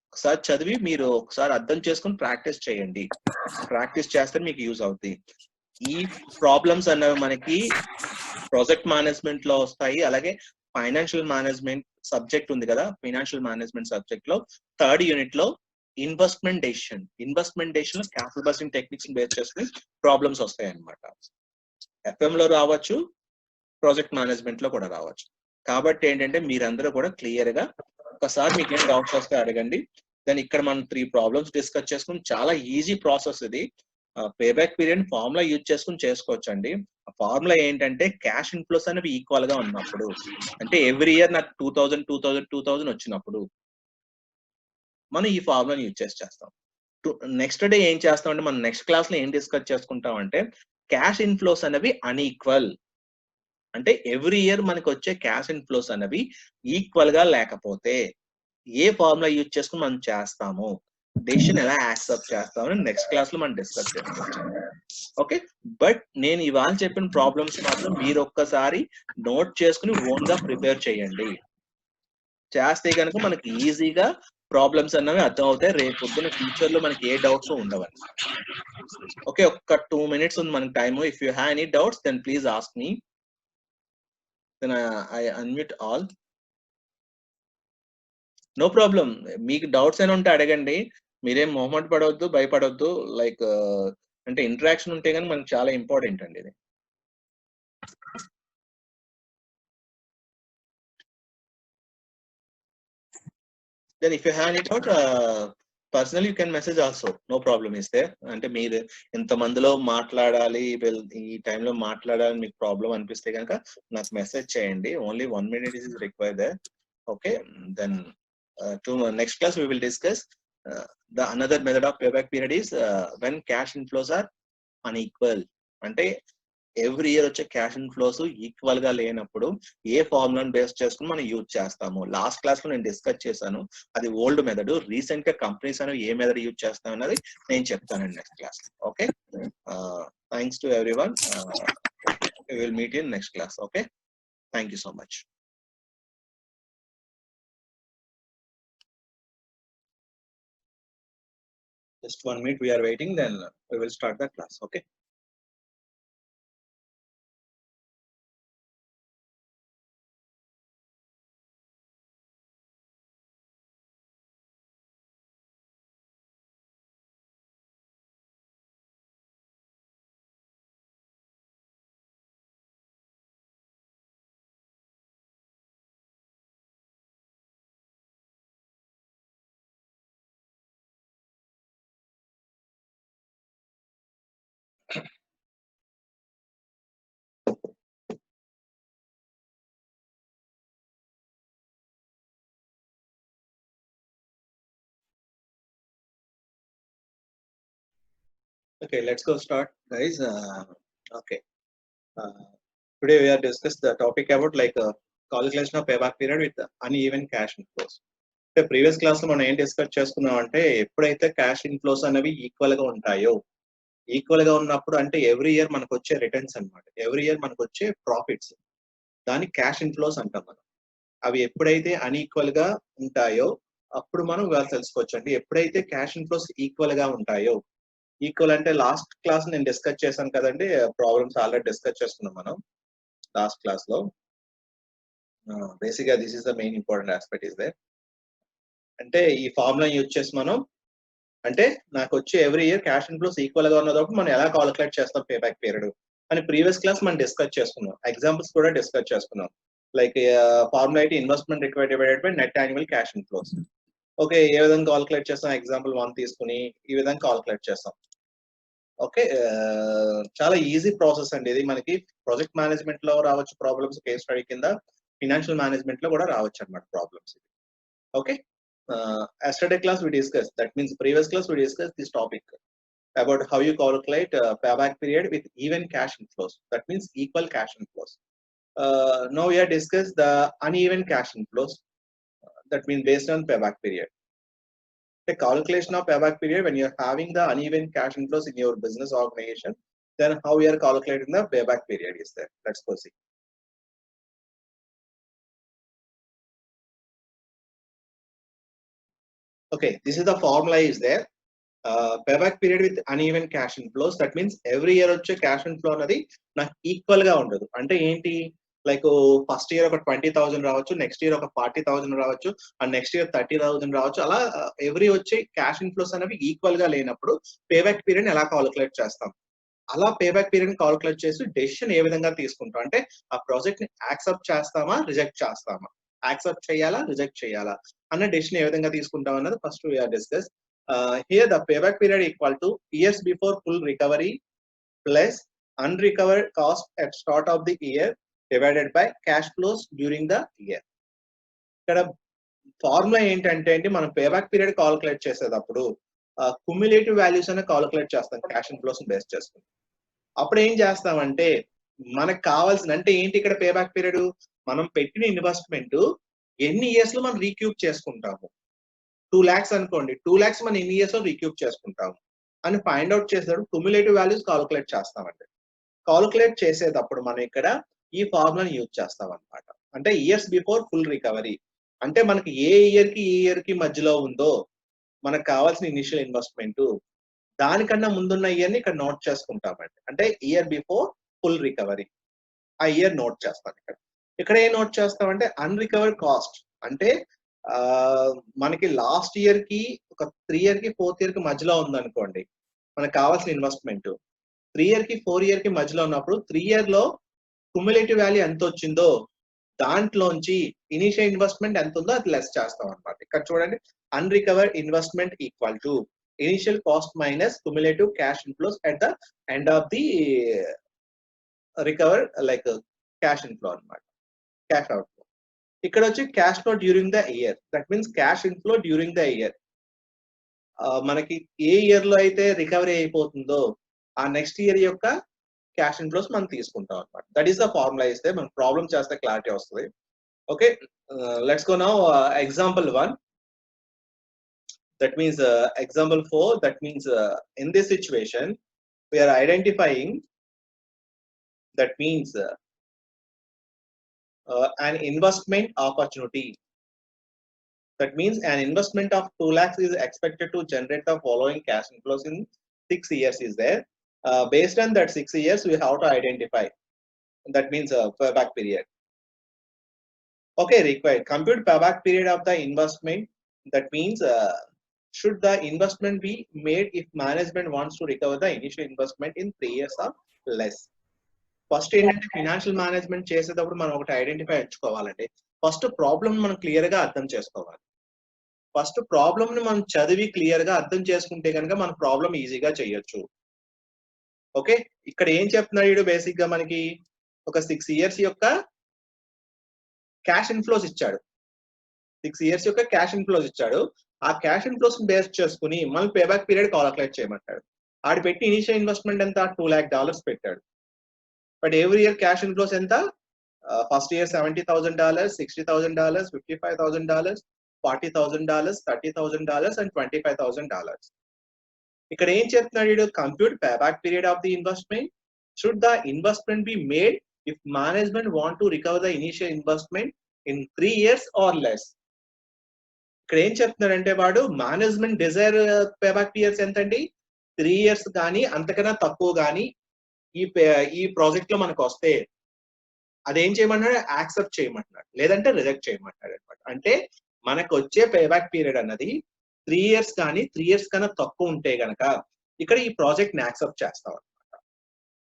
ఒకసారి చదివి మీరు ఒకసారి అర్థం చేసుకొని ప్రాక్టీస్ చేయండి. ప్రాక్టీస్ చేస్తే మీకు యూజ్ అవుద్ది. ఈ ప్రాబ్లమ్స్ అన్నవి మనకి ప్రాజెక్ట్ మేనేజ్మెంట్ లో వస్తాయి. అలాగే ఫైనాన్షియల్ మేనేజ్మెంట్ సబ్జెక్ట్ ఉంది కదా, ఫైనాన్షియల్ మేనేజ్మెంట్ సబ్జెక్ట్ లో థర్డ్ యూనిట్ లో ఇన్వెస్ట్మెంట్ డెసిషన్ లో క్యాపిటల్ బడ్జెటింగ్ టెక్నిక్స్ బేస్ చేసుకుని ప్రాబ్లమ్స్ వస్తాయి అన్నమాట. FM లో రావచ్చు, ప్రాజెక్ట్ మేనేజ్మెంట్ లో కూడా రావచ్చు. కాబట్టి ఏంటంటే మీరందరూ కూడా క్లియర్ గా ఒకసారి మీకు ఏం డౌట్స్ వస్తే అడగండి. దెన్ ఇక్కడ మనం 3 ప్రాబ్లమ్స్ డిస్కస్ చేసుకుని చాలా ఈజీ ప్రాసెస్ ఇది. పేబ్యాక్ పీరియడ్ ఫార్ములా యూజ్ చేసుకుని చేసుకోవచ్చు అండి. ఆ ఫార్ములా ఏంటంటే క్యాష్ ఇన్ఫ్లోస్ అనేవి ఈక్వల్ గా ఉన్నప్పుడు, అంటే ఎవ్రీ ఇయర్ నాకు 2000 వచ్చినప్పుడు మనం ఈ ఫార్ములా యూజ్ చేస్తాం. నెక్స్ట్ డే ఏం చేస్తాం అంటే మనం నెక్స్ట్ క్లాస్ లో ఏం డిస్కస్ చేసుకుంటాం అంటే క్యాష్ ఇన్ఫ్లోస్ అనేవి అన్ఈక్వల్, అంటే ఎవ్రీ ఇయర్ మనకు వచ్చే క్యాష్ ఇన్ఫ్లోస్ అనేవి ఈక్వల్ గా లేకపోతే ఏ ఫార్ములా యూజ్ చేసుకుని మనం చేస్తాము, డెసిషన్ ఎలా యాక్సెప్ట్ చేస్తామని నెక్స్ట్ క్లాస్ లో మనం డిస్కస్ చేసుకోవచ్చు. ఓకే, బట్ నేను ఇవాళ చెప్పిన ప్రాబ్లమ్స్ మాత్రం మీరు ఒక్కసారి నోట్ చేసుకుని ఓన్ గా ప్రిపేర్ చేయండి. చేస్తే కనుక మనకి ఈజీగా ప్రాబ్లమ్స్ అన్నవి అర్థం అవుతాయి. రేపు పొద్దున ఫ్యూచర్ లో మనకి ఏ డౌట్స్ ఉండవని. ఓకే, ఒక్క 2 minutes ఉంది మనకి time. If you have any doubts then please ask me. Then I unmute all. No problem. మీకు డౌట్స్ అయినా ఉంటే అడగండి. మీరేం మొహమాట పడవద్దు, భయపడవద్దు. లైక్ అంటే ఇంటరాక్షన్ ఉంటే కానీ మనకి చాలా ఇంపార్టెంట్ అండి ఇది. Then if you have any doubt, personally you can message also. No problem is there. అంటే మీరు ఇంతమందిలో మాట్లాడాలి, ఈ టైంలో మాట్లాడాలని మీకు ప్రాబ్లం అనిపిస్తే కనుక నాకు మెసేజ్ చేయండి. Only 1 minute is required there. Okay, then to next class we will discuss the another method of payback period is when cash inflows are unequal. అంటే ఎవ్రీ ఇయర్ వచ్చే క్యాష్ ఇన్ఫ్లోస్ ఈక్వల్ గా లేనప్పుడు ఏ ఫార్ములాను base చేసుకుని మనం use చేస్తాము. Last class లో నేను డిస్కస్ చేశాను, అది ఓల్డ్ మెథడ్. రీసెంట్ గా కంపెనీస్ అనేవి ఏ మెథడ్ యూజ్ చేస్తాం అన్నది నేను చెప్తానండి next class. Okay, thanks to everyone. We will meet in next class. Okay, thank you so much. Just 1 minute we are waiting, then we will start the class. Okay. Okay, let's go start, guys. Okay. Today we are discuss the topic about like calculation of payback period with uneven cash inflows. అంటే previous class లో మనం ఏం discuss చేసుకున్నాం అంటే ఎప్పుడైతే cash inflows అనేవి equal గా ఉంటాయో, ఈక్వల్ గా ఉన్నప్పుడు అంటే ఎవ్రీ ఇయర్ మనకు వచ్చే రిటర్న్స్ అన్నమాట, ఎవ్రీ ఇయర్ మనకు వచ్చే ప్రాఫిట్స్, దాన్ని క్యాష్ ఇన్ఫ్లోస్ అంటాం మనం. అవి ఎప్పుడైతే అన్ఈక్వల్ గా ఉంటాయో అప్పుడు మనం ఇవాళ తెలుసుకోవచ్చు అండి. ఎప్పుడైతే క్యాష్ ఇన్ఫ్లోస్ ఈక్వల్ గా ఉంటాయో, ఈక్వల్ అంటే లాస్ట్ క్లాస్ నేను డిస్కస్ చేశాను కదండి, ప్రాబ్లమ్స్ ఆల్రెడీ డిస్కస్ చేసుకున్నాం మనం లాస్ట్ క్లాస్ లో. బేసిక్ గా this is the main important aspect is there. అంటే ఈ ఫార్ములా యూజ్ చేసి మనం, అంటే నాకు వచ్చే every year cash inflows equal గా ఉన్నప్పుడు మనం ఎలా కాలిక్యులేట్ చేస్తాం పేబ్యాక్ పీరియడ్ అని ప్రీవియస్ క్లాస్ మనం డిస్కస్ చేసుకున్నాం. ఎగ్జాంపుల్స్ కూడా డిస్కస్ చేసుకున్నాం. లైక్ ఫార్ములా అయితే investment required divided by net annual cash inflows. Okay, ఏ విధంగా కాలిక్యులేట్ చేస్తాం? ఎగ్జాంపుల్ 1 తీసుకుని ఈ విధంగా కాలిక్యులేట్ చేస్తాం. ఓకే, చాలా ఈజీ ప్రాసెస్ అండి ఇది. మనకి ప్రాజెక్ట్ మేనేజ్మెంట్ లో రావచ్చు ప్రాబ్లమ్స్, కేస్ స్టడీ కింద ఫైనాన్షియల్ మేనేజ్మెంట్ లో కూడా రావచ్చు అన్నమాట problems. Okay, yesterday class we discussed, that means previous class we discussed this topic about how you calculate payback period with even cash inflows, that means equal cash inflows. Now we have discussed the uneven cash inflows. that means based on payback period. The calculation of payback period when you're having the uneven cash inflows in your business organization, then how we are calculating the payback period is there. Let's go see. Okay, this is the formula is there. Payback period with uneven cash inflows, that means every year వచ్చే cash inflow అనేది నాకు equal గా ఉండదు. అంటే ఏంటి, like first year ఒక 20,000 రావచ్చు, next year ఒక 40,000 రావచ్చు, అండ్ నెక్స్ట్ ఇయర్ 30,000 రావచ్చు. అలా ఎవ్రీ వచ్చే క్యాష్ ఇన్ఫ్లోస్ అనేవి ఈక్వల్ గా లేనప్పుడు పేబ్యాక్ పీరియడ్ ఎలా కాలిక్యులేట్ చేస్తాం. అలా పేబ్యాక్ పీరియడ్ కాలిక్యులేట్ చేసి డెసిషన్ ఏ విధంగా తీసుకుంటాం అంటే ఆ ప్రాజెక్ట్ ని యాక్సెప్ట్ చేస్తామా రిజెక్ట్ చేస్తామా, యాక్సెప్ట్ చేయాలా రిజెక్ట్ చేయాలా అన్న డెసిషన్ ఏ విధంగా తీసుకుంటాం అన్నది first we are discuss. Here the payback period equal to years before full recovery plus unrecovered cost at start of the year divided by cash flows during the year. ఇక్కడ formula ఏంటంటే అండి, మనం payback period calculate చేసేటప్పుడు cumulative values అనే calculate చేస్తాం cash inflows base చేసుకుని. అప్పుడు ఏం చేస్తామంటే మనకు కావాల్సిన అంటే ఏంటి, ఇక్కడ పేబ్యాక్ పీరియడ్ మనం పెట్టిన ఇన్వెస్ట్మెంట్ ఎన్ని ఇయర్స్ లో మనం రీక్యూప్ చేసుకుంటాము. 2 lakhs అనుకోండి, 2 lakhs మనం ఎన్ని ఇయర్స్ లో రీక్యూప్ చేసుకుంటాము అని ఫైండ్ అవుట్ చేసేటప్పుడు క్యుములేటివ్ వాల్యూస్ కాలిక్యులేట్ చేస్తామండి. కాలిక్యులేట్ చేసేటప్పుడు మనం ఇక్కడ ఈ ఫార్ములాని యూజ్ చేస్తాం అనమాట. అంటే ఇయర్స్ బిఫోర్ ఫుల్ రికవరీ అంటే మనకి ఏ ఇయర్ కి మధ్యలో ఉందో మనకు కావాల్సిన ఇనిషియల్ ఇన్వెస్ట్మెంట్, దానికన్నా ముందున్న ఇయర్ ని ఇక్కడ నోట్ చేసుకుంటామండి. అంటే ఇయర్ బిఫోర్ ఫుల్ రికవరీ ఆ ఇయర్ నోట్ చేస్తాం. ఇక్కడ ఏం నోట్ చేస్తామంటే అన్రికవర్డ్ కాస్ట్ అంటే మనకి లాస్ట్ ఇయర్ కి ఒక 3 year కి 4th year కి మధ్యలో ఉందనుకోండి మనకు కావాల్సిన ఇన్వెస్ట్మెంట్, 3 year కి 4 year కి మధ్యలో ఉన్నప్పుడు 3 year లో క్యుములేటివ్ వాల్యూ ఎంత వచ్చిందో దాంట్లోంచి ఇనిషియల్ ఇన్వెస్ట్మెంట్ ఎంత ఉందో అది లెస్ చేస్తాం అనమాట. ఇక్కడ చూడండి, unrecovered investment equal to initial cost minus cumulative cash inflows at the end of the recovered like cash inflow అనమాట, క్యాష్ అవుట్. ఇక్కడ వచ్చి cash flow during the year, that means cash inflow during the year. మనకి ఏ year లో అయితే recovery అయిపోతుందో ఆ next year యొక్క క్యాష్ ఇన్ఫ్లోస్ మనం తీసుకుంటాం అనమాట. That is the formula. ఇస్తే మనం ప్రాబ్లమ్ చేస్తే క్లారిటీ వస్తుంది. Okay, let's go now example 1. That means example 4. That means in this situation we are identifying, that means an investment opportunity. That means an investment of 2 lakhs is expected to generate the following cash inflows in 6 years is there. Based on that 6 years, we have to identify. That means payback period. Okay, required. Compute payback period of the investment. That means should the investment be made if management wants to recover the initial investment in 3 years or less. First ఏంటంటే financial management చేసేటప్పుడు మనం ఒకటి identify ఎంచుకోవాలండి. First problem మనం clear గా అర్థం చేసుకోవాలి. First problem ని మనం చదివి క్లియర్ గా అర్థం చేసుకుంటే కనుక మన ప్రాబ్లం ఈజీగా చేయొచ్చు. ఓకే, ఇక్కడ ఏం చెప్తున్నాడు బేసిక్ గా మనకి ఒక 6 years యొక్క క్యాష్ ఇన్ఫ్లోస్ ఇచ్చాడు. 6 years యొక్క క్యాష్ ఇన్ఫ్లోస్ ఇచ్చాడు. ఆ క్యాష్ ఇన్ఫ్లోస్ బేస్ చేసుకుని మళ్ళీ పేబ్యాక్ పీరియడ్ కాలిక్యులేట్ చేయమంటాడు. ఆడి పెట్టి ఇనిషియల్ ఇన్వెస్ట్మెంట్ ఎంత $2 lakh పెట్టాడు. But every year cash inflows ఎంత, ఫస్ట్ ఇయర్ $70,000, $60,000, $55,000, $40,000, $30,000 అండ్ $25,000. ఇక్కడ ఏం చెప్తున్నాడు, compute payback period of the investment. Should the investment be made if management want to recover the initial investment in 3 years or less. ఇక్కడ ఏం చెప్తున్నాడంటే వాడు management Dzire payback periods ఎంతండి, 3 years కానీ అంతకన్నా తక్కువ కానీ ఈ ప్రాజెక్ట్ లో మనకు వస్తే అదేం చేయమంటాడు, యాక్సెప్ట్ చేయమంటున్నాడు, లేదంటే రిజెక్ట్ చేయమంటాడు అనమాట. అంటే మనకు వచ్చే పేబ్యాక్ పీరియడ్ అన్నది 3 years కానీ 3 years కన్నా తక్కువ ఉంటే గనక ఇక్కడ ఈ ప్రాజెక్ట్ ని యాక్సెప్ట్ చేస్తాం అనమాట.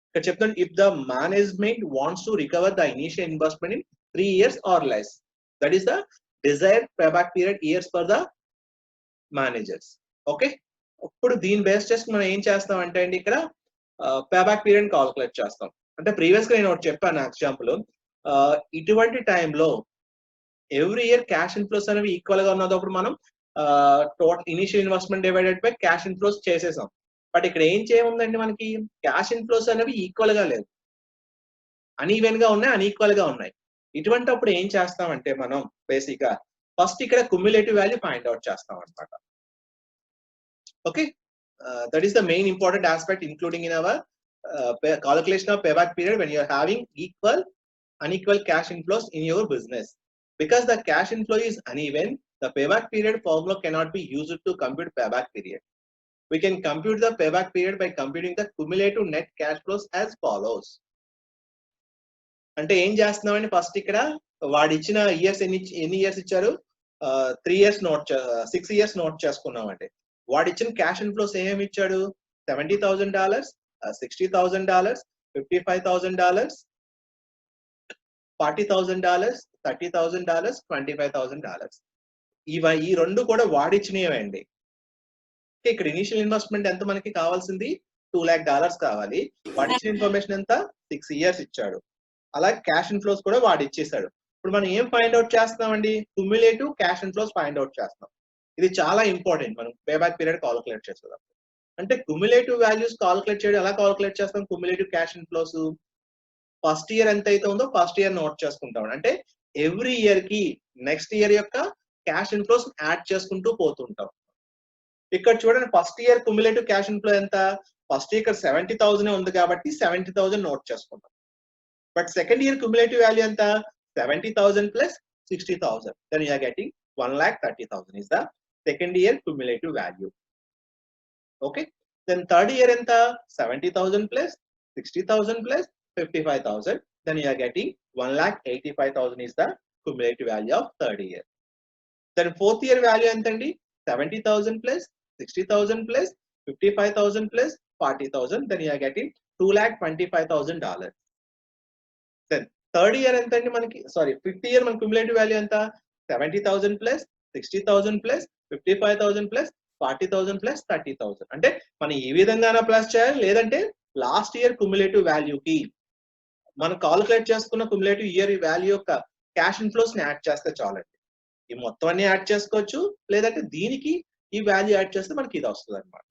ఇక్కడ చెప్తాను, if the management wants to recover the initial investment in 3 years or less, that is the desired payback period years for the managers. Okay, ఇప్పుడు దీని బేస్ చేసి మనం ఏం చేస్తాం అంటే అండి ఇక్కడ పేబ్యాక్ పీరియడ్ కాలిక్యులేట్ చేస్తాం. అంటే ప్రీవియస్ గా నేను ఒకటి చెప్పాను ఎగ్జాంపుల్, ఇటువంటి టైంలో ఎవ్రీ ఇయర్ క్యాష్ ఇన్ఫ్లోస్ అనేవి ఈక్వల్ గా ఉన్నప్పుడు మనం total initial investment divided by cash inflows చేసేసాం. బట్ ఇక్కడ ఏం చేయముందండి, మనకి క్యాష్ ఇన్ఫ్లోస్ అనేవి ఈక్వల్ గా లేవు, అన్ఈవెన్ గా ఉన్నాయి, అన్ఈక్వల్ గా ఉన్నాయి. ఇటువంటిప్పుడు ఏం చేస్తామంటే మనం బేసిక్ గా ఫస్ట్ ఇక్కడ క్యుములేటివ్ వాల్యూ ఫైండ్ అవుట్ చేస్తాం అన్నమాట. Okay, that is the main important aspect including in our calculation of payback period when you are having unequal cash inflows in your business. Because the cash inflow is uneven, the payback period formula cannot be used to compute payback period. We can compute the payback period by computing the cumulative net cash flows as follows. అంటే ఏం చేస్తున్నామండి, first ఇక్కడ వాడు ఇచ్చిన years ఎన్ని years ఇచ్చారు, 3 years note 6 years note చేసుకున్నామండి. వాడు ఇచ్చిన క్యాష్ ఇన్ఫ్లోస్ ఏమేమి ఇచ్చాడు, $70,000, $60,000, $55,000, $40,000, $30,000, $25,000. ఈ రెండు కూడా వాడిచ్చినవండి. ఇక్కడ ఇనిషియల్ ఇన్వెస్ట్మెంట్ ఎంత మనకి కావాల్సింది, $2 lakh కావాలి. వాడిచ్చిన ఇన్ఫర్మేషన్ ఎంత, 6 years ఇచ్చాడు. అలాగే క్యాష్ ఇన్ఫ్లోస్ కూడా వాడు ఇచ్చేసాడు. ఇప్పుడు మనం ఏం ఫైండ్ అవుట్ చేస్తున్నామండి, cumulative cash inflows find out చేస్తున్నాం. ఇది చాలా ఇంపార్టెంట్ మనం పేబ్యాక్ పీరియడ్ కాలిక్యులేట్ చేసేదాం. అంటే క్యుములేటివ్ వాల్యూస్ కాలిక్యులేట్ చేయడం ఎలా కాలిక్యులేట్ చేస్తాం, cumulative cash inflows first year ఎంత అయితే ఉందో ఫస్ట్ ఇయర్ నోట్ చేసుకుంటాం. అంటే ఎవ్రీ ఇయర్ కి నెక్స్ట్ ఇయర్ యొక్క క్యాష్ ఇన్ఫ్లోస్ యాడ్ చేసుకుంటూ పోతుంటాం. ఇక్కడ చూడండి, first year cumulative cash inflow ఎంత, ఫస్ట్ ఇయర్ 70,000 ఉంది కాబట్టి 70,000 నోట్ చేసుకుంటాం. But second year cumulative value ఎంత, 70,000 plus 60,000. Then you are getting 1,30,000 is the second year cumulative value. Okay. Then third year enta, 70,000 plus 60,000 plus 55,000. Then you are getting 1,85,000 is the cumulative value of third year. Then fourth year value entandi, 70,000 plus 60,000 plus 55,000 plus 40,000. Then you are getting $2,25,000. Then third year ఎంత అండి మనకి, sorry fifth year మన cumulative value ఎంత, 70,000 plus 60,000 plus 55,000 plus 40,000 plus 30,000. అంటే మనం ఈ విధంగా plus చేయాలి, లేదంటే లాస్ట్ ఇయర్ క్యుములేటివ్ వాల్యూకి మనం కాలిక్యులేట్ చేసుకున్న క్యుములేటివ్ ఇయర్ వాల్యూ యొక్క క్యాష్ ఇన్ఫ్లోస్ ని యాడ్ చేస్తే చాలండి. ఈ మొత్తం అన్ని యాడ్ చేసుకోవచ్చు, లేదంటే దీనికి ఈ వాల్యూ యాడ్ చేస్తే మనకి ఇది వస్తుంది అనమాట.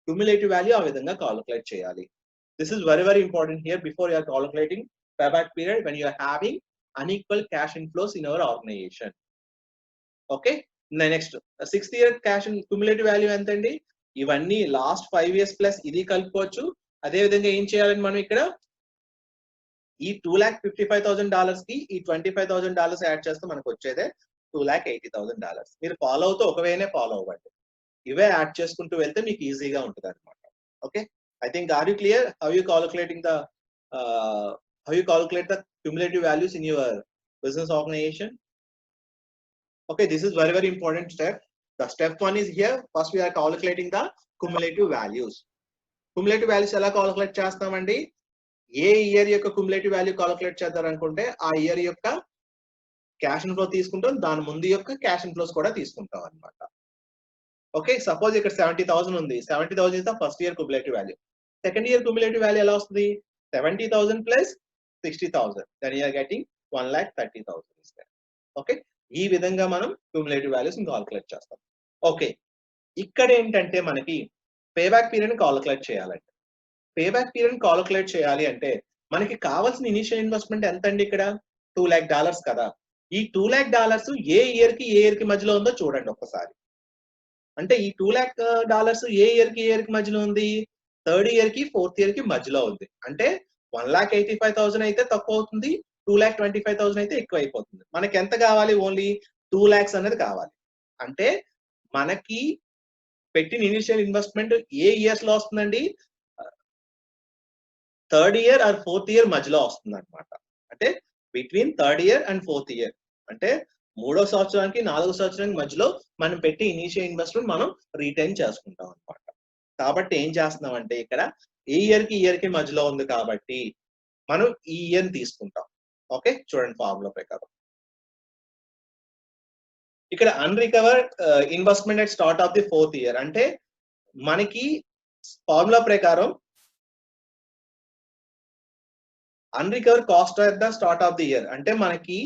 క్యుములేటివ్ వాల్యూ ఆ విధంగా కాలిక్యులేట్ చేయాలి. This is very very important here before you are calculating payback period when you are having unequal cash inflows in our organization. Okay, next 6th year cash and cumulative value entandi, ivanni last 5 years plus idi kalpukochu. Ade vidhanga em cheyalani manam ikkada ee $2,55,000 ki ee $25,000 add chesthe manaku vachede $2,80,000. మీరు follow అవుతూ ఒకవేనే follow అవ్వండి, ఇవే add చేసుకుంటూ వెళ్తే మీకు ఈజీగా ఉంటుంది అనమాట. Okay, I think are you clear how you calculating the how you calculate the cumulative values in your business organization? Okay, this is very very important step. The step 1 is here. First we are calculating the cumulative values. Cumulative values ela calculate chestamandi, A year యొక్క cumulative value calculate చేద్దాం అనుకుంటే ఆ year యొక్క cash inflow తీసుకుంటాం, దాని ముందు యొక్క cash inflows కూడా తీసుకుంటాం అన్నమాట. ఓకే, సపోజ్ ఇక్కడ 70,000 ఉంది, 70,000 is the first year cumulative value. Second year cumulative value ఎలా వస్తుంది, 70,000 plus 60,000. Then you are getting 1,30,000 is there. Okay, ఈ విధంగా మనం క్యుములేటివ్ వాల్యూస్ ని కాలిక్యులేట్ చేస్తాం. ఓకే, ఇక్కడ ఏంటంటే మనకి పేబ్యాక్ పీరియడ్ ని కాలిక్యులేట్ చేయాలంటే, పేబ్యాక్ పీరియడ్ ని కాలిక్యులేట్ చేయాలి అంటే మనకి కావాల్సిన ఇనిషియల్ ఇన్వెస్ట్మెంట్ ఎంత అండి, ఇక్కడ $2 lakh కదా. ఈ $2 lakh ఏ ఇయర్ కి మధ్యలో ఉందో చూడండి ఒక్కసారి. అంటే ఈ $2 lakh ఏ ఇయర్ కి మధ్యలో ఉంది, థర్డ్ ఇయర్ కి ఫోర్త్ ఇయర్ కి మధ్యలో ఉంది. అంటే 1,85,000 అయితే తక్కువ అవుతుంది, 2,25,000 అయితే ఎక్కువ అయిపోతుంది. మనకి ఎంత కావాలి, ఓన్లీ 2 lakhs అనేది కావాలి. అంటే మనకి పెట్టిన ఇనిషియల్ ఇన్వెస్ట్మెంట్ ఏ ఇయర్స్ లో వస్తుందండి, third year or fourth year మధ్యలో వస్తుంది అనమాట. అంటే between third year and fourth year, అంటే 3వ సంవత్సరానికి 4వ సంవత్సరానికి మధ్యలో మనం పెట్టి ఇనిషియల్ ఇన్వెస్ట్మెంట్ మనం రిటైన్ చేసుకుంటాం అనమాట. కాబట్టి ఏం చేస్తున్నాం అంటే ఇక్కడ ఈ ఇయర్ కి మధ్యలో ఉంది కాబట్టి మనం ఈ ఇయర్ తీసుకుంటాం. ఓకే, చూడండి ఫార్ములా ప్రకారం ఇక్కడ unrecovered investment at start of the fourth year, అంటే మనకి ఫార్ములా ప్రకారం unrecovered cost at the start of the year అంటే మనకి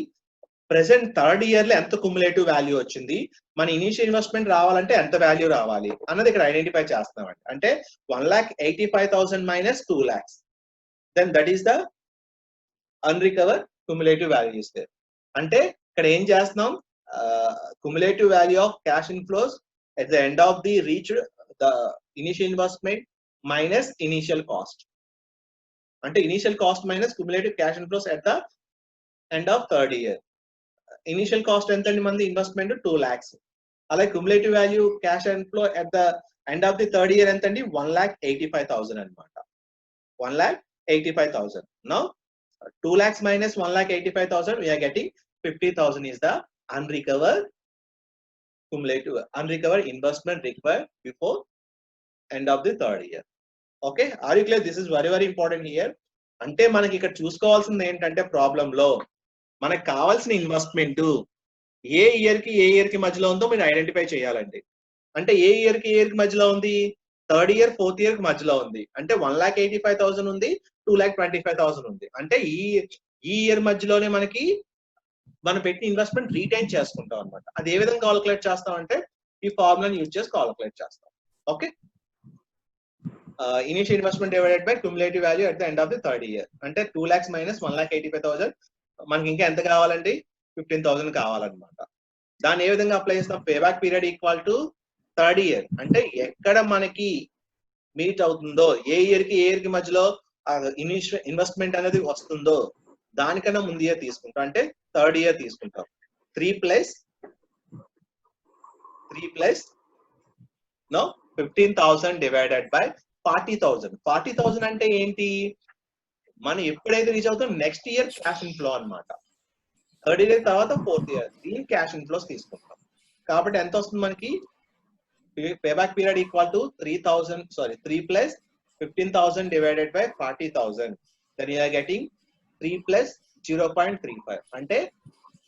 ప్రెసెంట్ థర్డ్ ఇయర్ లో ఎంత క్యుములేటివ్ వాల్యూ వచ్చింది, మన ఇనిషియల్ ఇన్వెస్ట్మెంట్ రావాలంటే ఎంత వాల్యూ రావాలి అన్నది ఇక్కడ ఐడెంటిఫై చేస్తున్నామండి. అంటే 1,85,000 minus 2 lakhs, then that is the unrecovered cumulative values there. అంటే ఇక్కడ ఏం చేస్తున్నాం, cumulative value of cash inflows at the end of the reached the initial investment minus initial cost. అంటే initial cost minus cumulative cash inflows at the end of third year. Initial cost ఎంత అండి మనది investment 2 lakhs. అలాగే cumulative value cash inflow at the end of the third year ఎంత అండి 1,85,000 అన్నమాట. 1,85,000. Now 2 lakhs minus 1,85,000 we are getting 50,000 is the unrecovered investment required before end of the third year. Okay, are you clear? This is very very important here. అంటే మనకి ఇక్కడ చూసుకోవాల్సింది ఏంటంటే problem లో మనకు కావాల్సిన ఇన్వెస్ట్మెంట్ ఏ ఇయర్ కి మధ్యలో ఉందో మీరు ఐడెంటిఫై చేయాలండి. అంటే ఏ ఇయర్ కి మధ్యలో ఉంది, థర్డ్ ఇయర్ ఫోర్త్ ఇయర్ కి మధ్యలో ఉంది. అంటే 1,85,000 ఉంది, 2,25,000 ఉంది. అంటే ఈ ఇయర్ మధ్యలోనే మనకి మనం పెట్టిన ఇన్వెస్ట్మెంట్ రీటైన్ చేసుకుంటాం అనమాట. అది ఏ విధంగా కాలిక్యులేట్ చేస్తాం అంటే ఈ ఫార్ములాని యూజ్ చేసి కాలిక్యులేట్ చేస్తాం. Okay, initial investment divided by cumulative value at the end of the third year. అంటే 2 lakhs minus 1,85,000 మనకి ఇంకా ఎంత కావాలండి 15,000 కావాలన్నమాట. దాన్ని ఏ విధంగా అప్లై చేస్తాం, pay back period equal to third year. అంటే ఎక్కడ మనకి మీట్ అవుతుందో ఏ ఇయర్ కి మధ్యలో ఇనిషియల్ ఇన్వెస్ట్మెంట్ అనేది వస్తుందో దానికన్నా ముందు ఇయర్ తీసుకుంటాం. అంటే థర్డ్ ఇయర్ తీసుకుంటాం. 3 plus 15,000 divided by 40,000. 40,000 అంటే ఏంటి, మనం ఎప్పుడైతే రీచ్ అవుతాం నెక్స్ట్ ఇయర్ క్యాష్ ఇన్ఫ్లో అన్నమాట. థర్డ్ ఇయర్ తర్వాత ఫోర్త్ ఇయర్ దీని క్యాష్ ఇన్ఫ్లోస్ తీసుకుంటాం. కాబట్టి ఎంత వస్తుంది మనకి, payback period equal to 3 plus 15,000 divided by 40,000. then you are getting 3 plus 0.35 అంటే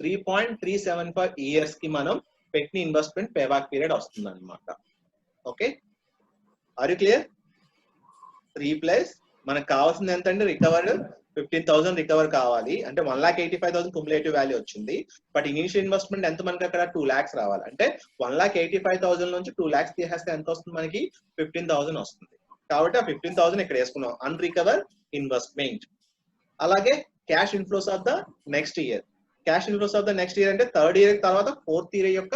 3.375 years కి మనం పెట్టిన ఇన్వెస్ట్మెంట్ పేబ్యాక్ పీరియడ్ వస్తుంది అనమాట. Okay, are you clear? 3 plus మనకు కావాల్సింది ఎంత అండి, రికవర్ 15,000 రికవర్ కావాలి. అంటే 1,85,000 క్యుములేటివ్ వాల్యూ వచ్చింది. బట్ ఇనిషియల్ ఇన్వెస్ట్మెంట్ ఎంత మనకి అక్కడ 2 lakhs రావాలి. అంటే 1,85,000 నుంచి 2 lakhs తీసేస్తే ఎంత వస్తుంది మనకి 15,000 వస్తుంది. కాబట్టి ఆ 15,000 ఇక్కడ వేసుకున్నాం అన్రికవర్ ఇన్వెస్ట్మెంట్. అలాగే cash inflows of the next year. Cash inflows of the next year అంటే థర్డ్ ఇయర్ తర్వాత ఫోర్త్ ఇయర్ యొక్క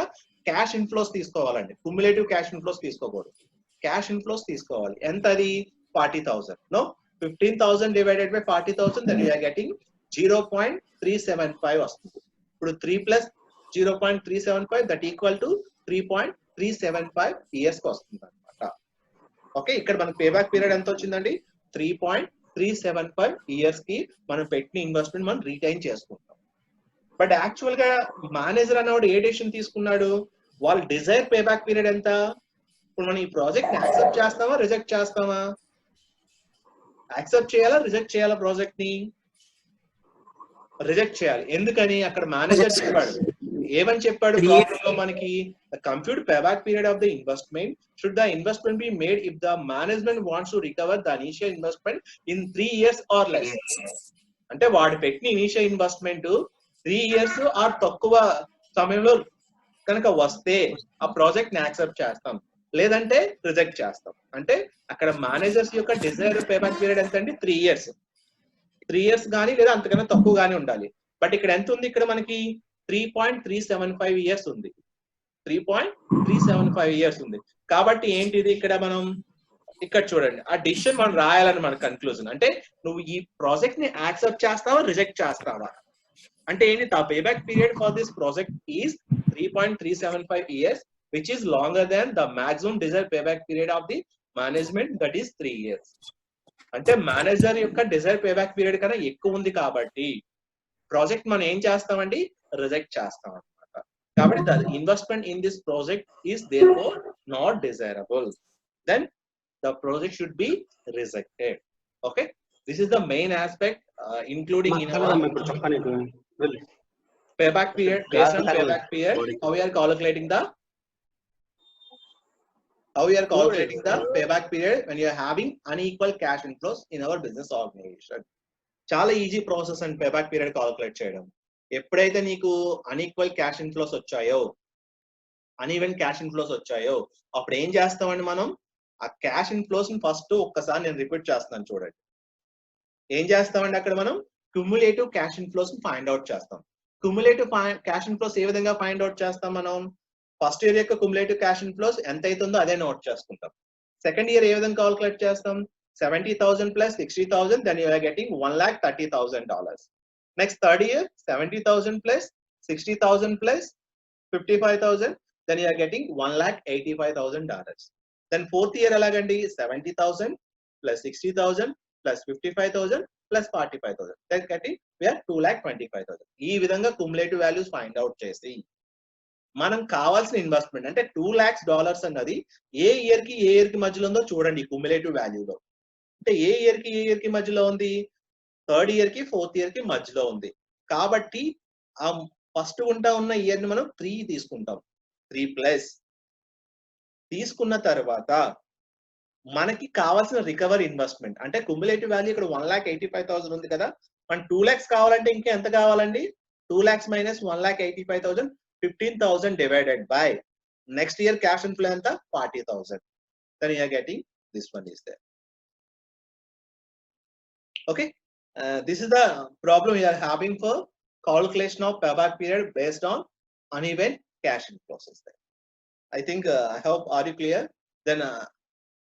క్యాష్ ఇన్ఫ్లోస్ తీసుకోవాలండి. క్యుములేటివ్ క్యాష్ ఇన్ఫ్లోస్ తీసుకోకూడదు, క్యాష్ ఇన్ఫ్లోస్ తీసుకోవాలి. ఎంత అది 40,000. No 15,000 divided by 40,000 then you are getting 0.375 వస్తుంది. ఇప్పుడు 3 plus 0.375 that equal to 3.375 years కి వస్తుంది అనమాట. ఓకే, ఇక్కడ మనకి పేబ్యాక్ పీరియడ్ ఎంత వచ్చిందండి 3.375 years కి మనం పెట్టిన ఇన్వెస్ట్మెంట్ మనం రీటైన్ చేసుకుంటాం. బట్ యాక్చువల్ గా మేనేజర్ అన్నవాడు ఏ డెసిషన్ తీసుకున్నాడు, వాళ్ళ డిజైర్ పేబ్యాక్ పీరియడ్ ఎంత. ఇప్పుడు మనం ఈ ప్రాజెక్ట్ యాక్సెప్ట్ చేస్తామా రిజెక్ట్ చేస్తామా, యాక్సెప్ట్ చేయాలా రిజెక్ట్ చేయాలా, ప్రాజెక్ట్ ని రిజెక్ట్ చేయాలి. ఎందుకని అక్కడ మేనేజర్ చెప్పాడు, ఏమని చెప్పాడు ప్రాబ్లం లో మనకి, compute payback period of the investment should the investment be made if the management wants to recover the initial investment in 3 years or less. అంటే వాడు పెట్టిన ఇనిషియల్ ఇన్వెస్ట్మెంట్ 3 years ఆర్ తక్కువ సమయంలో కనుక వస్తే ఆ ప్రాజెక్ట్ ని యాక్సెప్ట్ చేస్తాం, లేదంటే రిజెక్ట్ చేస్తాం. అంటే అక్కడ మేనేజర్స్ యొక్క డిజైర్ పేబ్యాక్ పీరియడ్ ఎంత అండి 3 years. 3 years కానీ లేదా అంతకన్నా తక్కువ గానీ ఉండాలి. బట్ ఇక్కడ ఎంత ఉంది, ఇక్కడ మనకి 3.375 years ఉంది. 3.375 years ఉంది. కాబట్టి ఏంటిది ఇక్కడ మనం ఇక్కడ చూడండి ఆ డిసిషన్ మనం రాయాలని మన కన్క్లూజన్. అంటే నువ్వు ఈ ప్రాజెక్ట్ ని యాక్సెప్ట్ చేస్తావా రిజెక్ట్ చేస్తావా. అంటే ఏంటి, the payback period for this project is 3.375 years which is longer than the maximum desired payback period of the management, that is 3 years. అంటే మేనేజర్ యొక్క డిజైర్ పేబ్యాక్ పీరియడ్ కన్నా ఎక్కువ ఉంది కాబట్టి ప్రాజెక్ట్ మనం ఏం చేస్తామండి, రిజెక్ట్ చేస్తాం అన్నమాట. కాబట్టి the investment in this project is therefore not desirable, then the project should be rejected. Okay, this is the main aspect including in our payback period. Based on payback period, how we are calculating the payback period when you are having unequal cash inflows in our business organization. చాలా easy process and payback period calculate చేయడం. ఎప్పుడైతే నీకు unequal cash inflows వచ్చాయో, uneven cash inflows వచ్చాయో, అప్పుడు ఏం చేస్తామండి మనం, ఆ క్యాష్ ఇన్ఫ్లోస్ ని ఫస్ట్ ఒక్కసారి నేను రిపీట్ చేస్తున్నాను చూడండి. ఏం చేస్తామండి అక్కడ మనం క్యుములేటివ్ క్యాష్ ఇన్ఫ్లోస్ ని ఫైండ్ అవుట్ చేస్తాం. క్యుములేటివ్ క్యాష్ ఇన్ఫ్లోస్ ఏ విధంగా ఫైండ్ అవుట్ చేస్తాం మనం? ఫస్ట్ ఇయర్ యొక్క క్యుములేటివ్ క్యాష్ ఇన్ఫ్లోస్ ఎంత అవుతుందో అదే నోట్ చేసుకుంటాం. సెకండ్ ఇయర్ ఏ విధంగా కాల్కులేట్ చేస్తాం? 70,000 plus 60,000, then you are getting $130,000. Next third year 70,000 plus 60,000 plus 55,000, then you are getting $185,000. Then fourth year elagandi 70,000 plus 60,000 plus 55,000 plus 45,000. Then getting we are 2,25,000. ఈ విధంగా cumulative values find out చేసి మనం కావాల్సిన investment అంటే $2 lakhs అన్నది ఏ year కి మధ్యలో ఉందో చూడండి క్యుములేటివ్ వాల్యూలో. అంటే ఏ ఇయర్ కి మధ్యలో ఉంది? థర్డ్ ఇయర్ కి ఫోర్త్ ఇయర్ కి మధ్యలో ఉంది. కాబట్టి ఆ ఫస్ట్ ఉన్న ఇయర్ ని మనం 3 తీసుకుంటాం. 3 ప్లస్ తీసుకున్న తర్వాత మనకి కావాల్సిన రికవర్ ఇన్వెస్ట్మెంట్ అంటే క్యుములేటివ్ వాల్యూ ఇక్కడ 1,85,000 ఉంది కదా, మన 2 lakhs కావాలంటే ఇంకా ఎంత కావాలండి? 2 lakhs minus 1,85,000, 15,000 divided by next year cash inflow ఎంత? 40,000. Then you are getting this one is there. Okay, this is the problem we are having for calculation of payback period based on uneven cash inflows. I think I hope are you clear? Then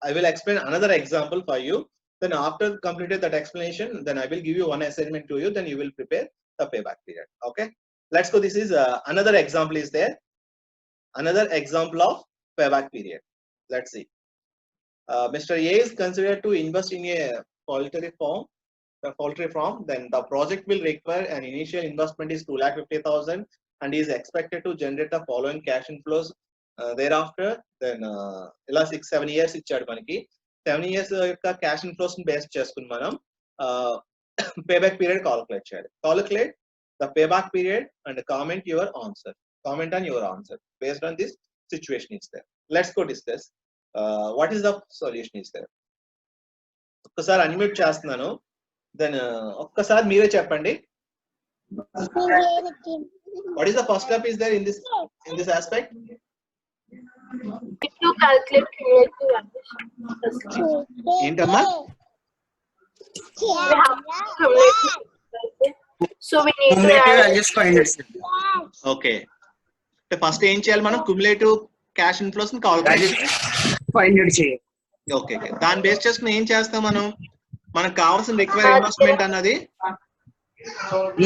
I will explain another example for you. Then after completed that explanation, then I will give you one assignment to you. Then you will prepare the payback period. Okay, let's go. This is another example is there. Another example of payback period. Let's see. Mr. A is considered to invest in a poultry farm. Then the project will require an initial investment is 2,50,000 and is expected to generate the following cash inflows thereafter. Then ఇలా 6-7 years ఇచ్చాడు మనకి. 7 years యొక్క cash inflows ని base చేసుకుని మనం payback period calculate చేయాలి. Calculate the payback period and comment your answer. Comment on your answer based on this situation is there. Let's go discuss what is the solution is there. ఒక్కసారి unmute చేస్తున్నాను. Then ఒక్కసారి మీరే చెప్పండి. What is the first step is there in this aspect? To calculate cumulative values. ఏంటమ్మా? We have cumulative. So we need to cumulative add values find it. Okay, అంటే first ఏం చేయాలి మనం? క్యుములేటివ్ క్యాష్ ఇన్ఫ్లోస్ ని calculate find it చేయాలి. Okay, దాన్ని base చేసుకుని ఏం చేస్తాం మనం? మనకు కావాల్సిన రిక్వైర్ ఇన్వెస్ట్మెంట్ అన్నది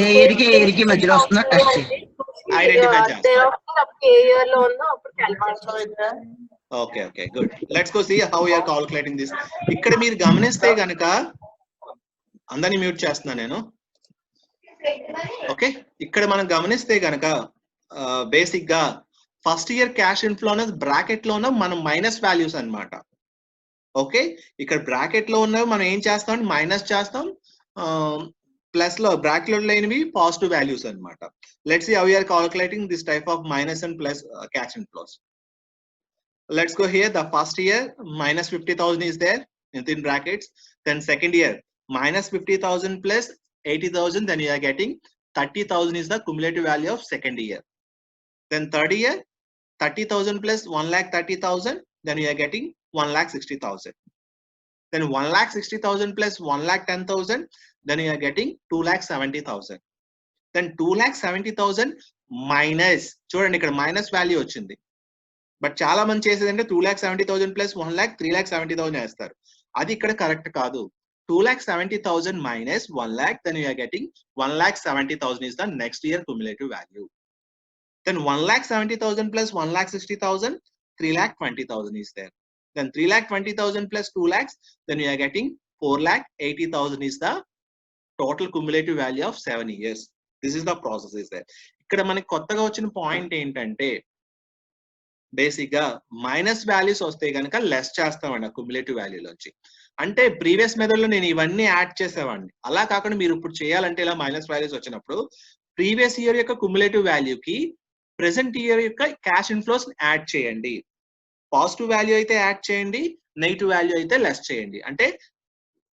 ఏ ఇయర్ కి మధ్యలో వస్తుందో టెస్ట్ చేయాలి. ఐడెంటిఫై చేస్తాం. ఏ ఇయర్ లో ఉందో అప్పుడు క్యాలిక్యులేట్ చేస్తాం. Okay good. Let's go see how you are calculating this. ఇక్కడ మీరు గమనిస్తే గనుక అందరిని మ్యూట్ చేస్తున్నా నేను. ఓకే, ఇక్కడ మనం గమనిస్తే గనక బేసిక్ గా ఫస్ట్ ఇయర్ క్యాష్ ఇన్ఫ్లో అనేది బ్రాకెట్ లో ఉన్న మనం మైనస్ వాల్యూస్ అన్నమాట. ఓకే, ఇక్కడ బ్రాకెట్ లో ఉన్నవి మనం ఏం చేస్తాం? మైనస్ చేస్తాం. ప్లస్ లో బ్రాకెట్ లో లేనివి పాజిటివ్ వాల్యూస్ అన్నమాట. Let's see how you are calculating this type of minus and plus cash inflows. Let's go here. The first year minus 50,000 is there within brackets. Then second year minus 50,000 plus 80,000. Then you are getting 30,000 is the cumulative value of second year. Then third year 30,000 plus 1,30,000. Then you are getting 1,60,000. Then 1,60,000 plus 1,10,000. Then you are getting 2,70,000. Then 2,70,000 minus చూడండి ఇక్కడ minus value వచ్చింది. But చాలా మంది చేసేది అంటే 2,70,000 plus 1,03,70,000 వేస్తారు. అది ఇక్కడ కరెక్ట్ కాదు. 2,70,000 minus 1,00,000, then you are getting 1,70,000 is the next year cumulative value. Then 1,70,000 plus 1,60,000, 3,20,000 is there. Then 3,20,000 plus 2 lakhs, then you are getting 4,80,000 is the total cumulative value of 7 years. This is the process is there. ఇక్కడ మనకి కొత్తగా వచ్చిన point ఏంటంటే basic గా minus values వస్తే కనుక less చేస్తామండి cumulative వాల్యూలోంచి. అంటే ప్రీవియస్ మెథడ్ లో నేను ఇవన్నీ యాడ్ చేసేవాడిని. అలా కాకుండా మీరు ఇప్పుడు చేయాలంటే ఇలా మైనస్ వాల్యూస్ వచ్చినప్పుడు ప్రీవియస్ ఇయర్ యొక్క క్యుములేటివ్ వాల్యూకి ప్రెసెంట్ ఇయర్ యొక్క క్యాష్ ఇన్ఫ్లోస్ యాడ్ చేయండి. పాజిటివ్ వాల్యూ అయితే యాడ్ చేయండి, నెగిటివ్ వాల్యూ అయితే లెస్ చేయండి. అంటే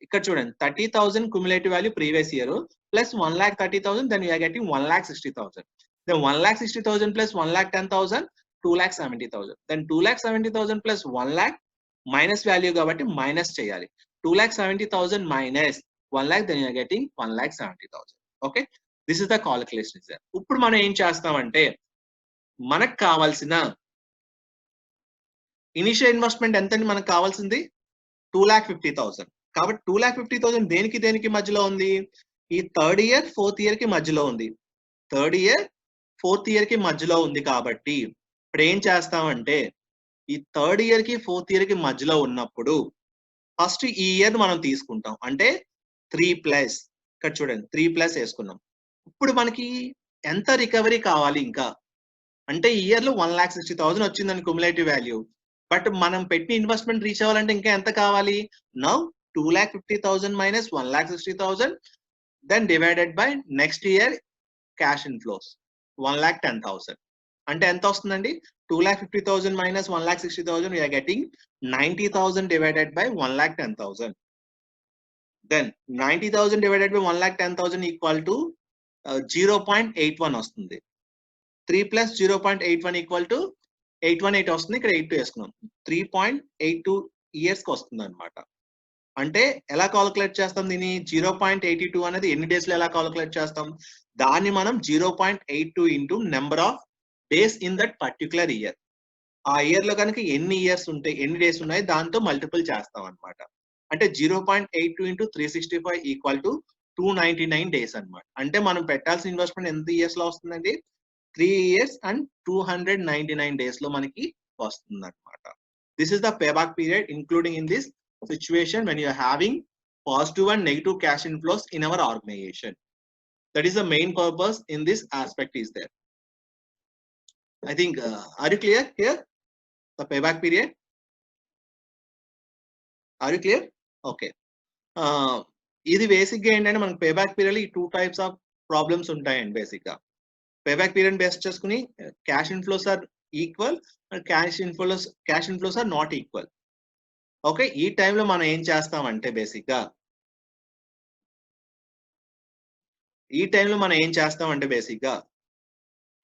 ఇక్కడ చూడండి 30,000 cumulative value previous year plus 1,30,000, then you are getting 1,60,000. Then 1,60,000 plus 1,10,000, 2,70,000. Then 2,70,000 plus 1 lakh minus value కాబట్టి మైనస్ చేయాలి. 2,70,000 minus 1 lakh, then you are getting 1,70,000. Okay, this is the calculation sir. ఇప్పుడు మనం ఏం చేస్తామంటే మనకు కావాల్సిన ఇనిషియల్ ఇన్వెస్ట్మెంట్ ఎంతండి మనకు కావాల్సింది 2,50,000. కాబట్టి 2,50,000 దేనికి మధ్యలో ఉంది? ఈ థర్డ్ ఇయర్ ఫోర్త్ ఇయర్ కి మధ్యలో ఉంది. థర్డ్ ఇయర్ ఫోర్త్ ఇయర్ కి మధ్యలో ఉంది కాబట్టి ఇప్పుడు ఏం చేస్తామంటే ఈ థర్డ్ ఇయర్ కి ఫోర్త్ ఇయర్ కి మధ్యలో ఉన్నప్పుడు ఫస్ట్ ఈ ఇయర్ మనం తీసుకుంటాం. అంటే 3+, ఇక్కడ చూడండి 3+ వేసుకున్నాం. ఇప్పుడు మనకి ఎంత రికవరీ కావాలి ఇంకా అంటే ఈ ఇయర్ లో 1,60,000 వచ్చిందని క్యుములేటివ్ వాల్యూ. బట్ మనం పెట్టిన ఇన్వెస్ట్మెంట్ రీచ్ అవ్వాలంటే ఇంకా ఎంత కావాలి? Now 2,50,000 minus 1,60,000 then divided by next year cash inflows 1,10,000. అంటే ఎంత వస్తుందండి? 2,50,000 minus 1,60,000 we are getting 90,000 divided by 1,10,000. Then 90,000 divided by 1,10,000 equal to 0.81 వస్తుంది. 3 plus 0.81 equal to 818 వస్తుంది. ఇక్కడ 82 వేసుకున్నాం. 3.82 years కి వస్తుంది అనమాట. అంటే ఎలా కాలిక్యులేట్ చేస్తాం దీన్ని? 0.82 అనేది ఎన్ని డేస్ లో ఎలా కాలిక్యులేట్ చేస్తాం? దాన్ని మనం 0.82 into number of days in that particular year. ఆ ఇయర్ లో కనుక ఎన్ని ఇయర్స్ ఉంటాయి, ఎన్ని డేస్ ఉన్నాయి దాంతో మల్టిపుల్ చేస్తాం అనమాట. అంటే 0.82 ఇంటూ 365 ఈక్వల్ టు 299 డేస్ అనమాట. అంటే మనం పెట్టాల్సిన ఇన్వెస్ట్మెంట్ ఎంత ఇయర్స్ లో వస్తుందండి? 3 years and 299 days లో మనకి వస్తుంది అనమాట. This is the payback period including in this situation when you are having positive and negative cash inflows in our organization. That is the main purpose in this aspect is there. I think are you clear here? The payback period, are you clear? Okay. ఇది basic గా ఏంటంటే మనకి payback period లో ఈ 2 types of problems ఉంటాయండి. Basic గా payback period base చేసుకుని cash inflows are equal, cash inflows are not equal. Okay, ఈ టైంలో మనం ఏం చేస్తామంటే బేసిక్ గా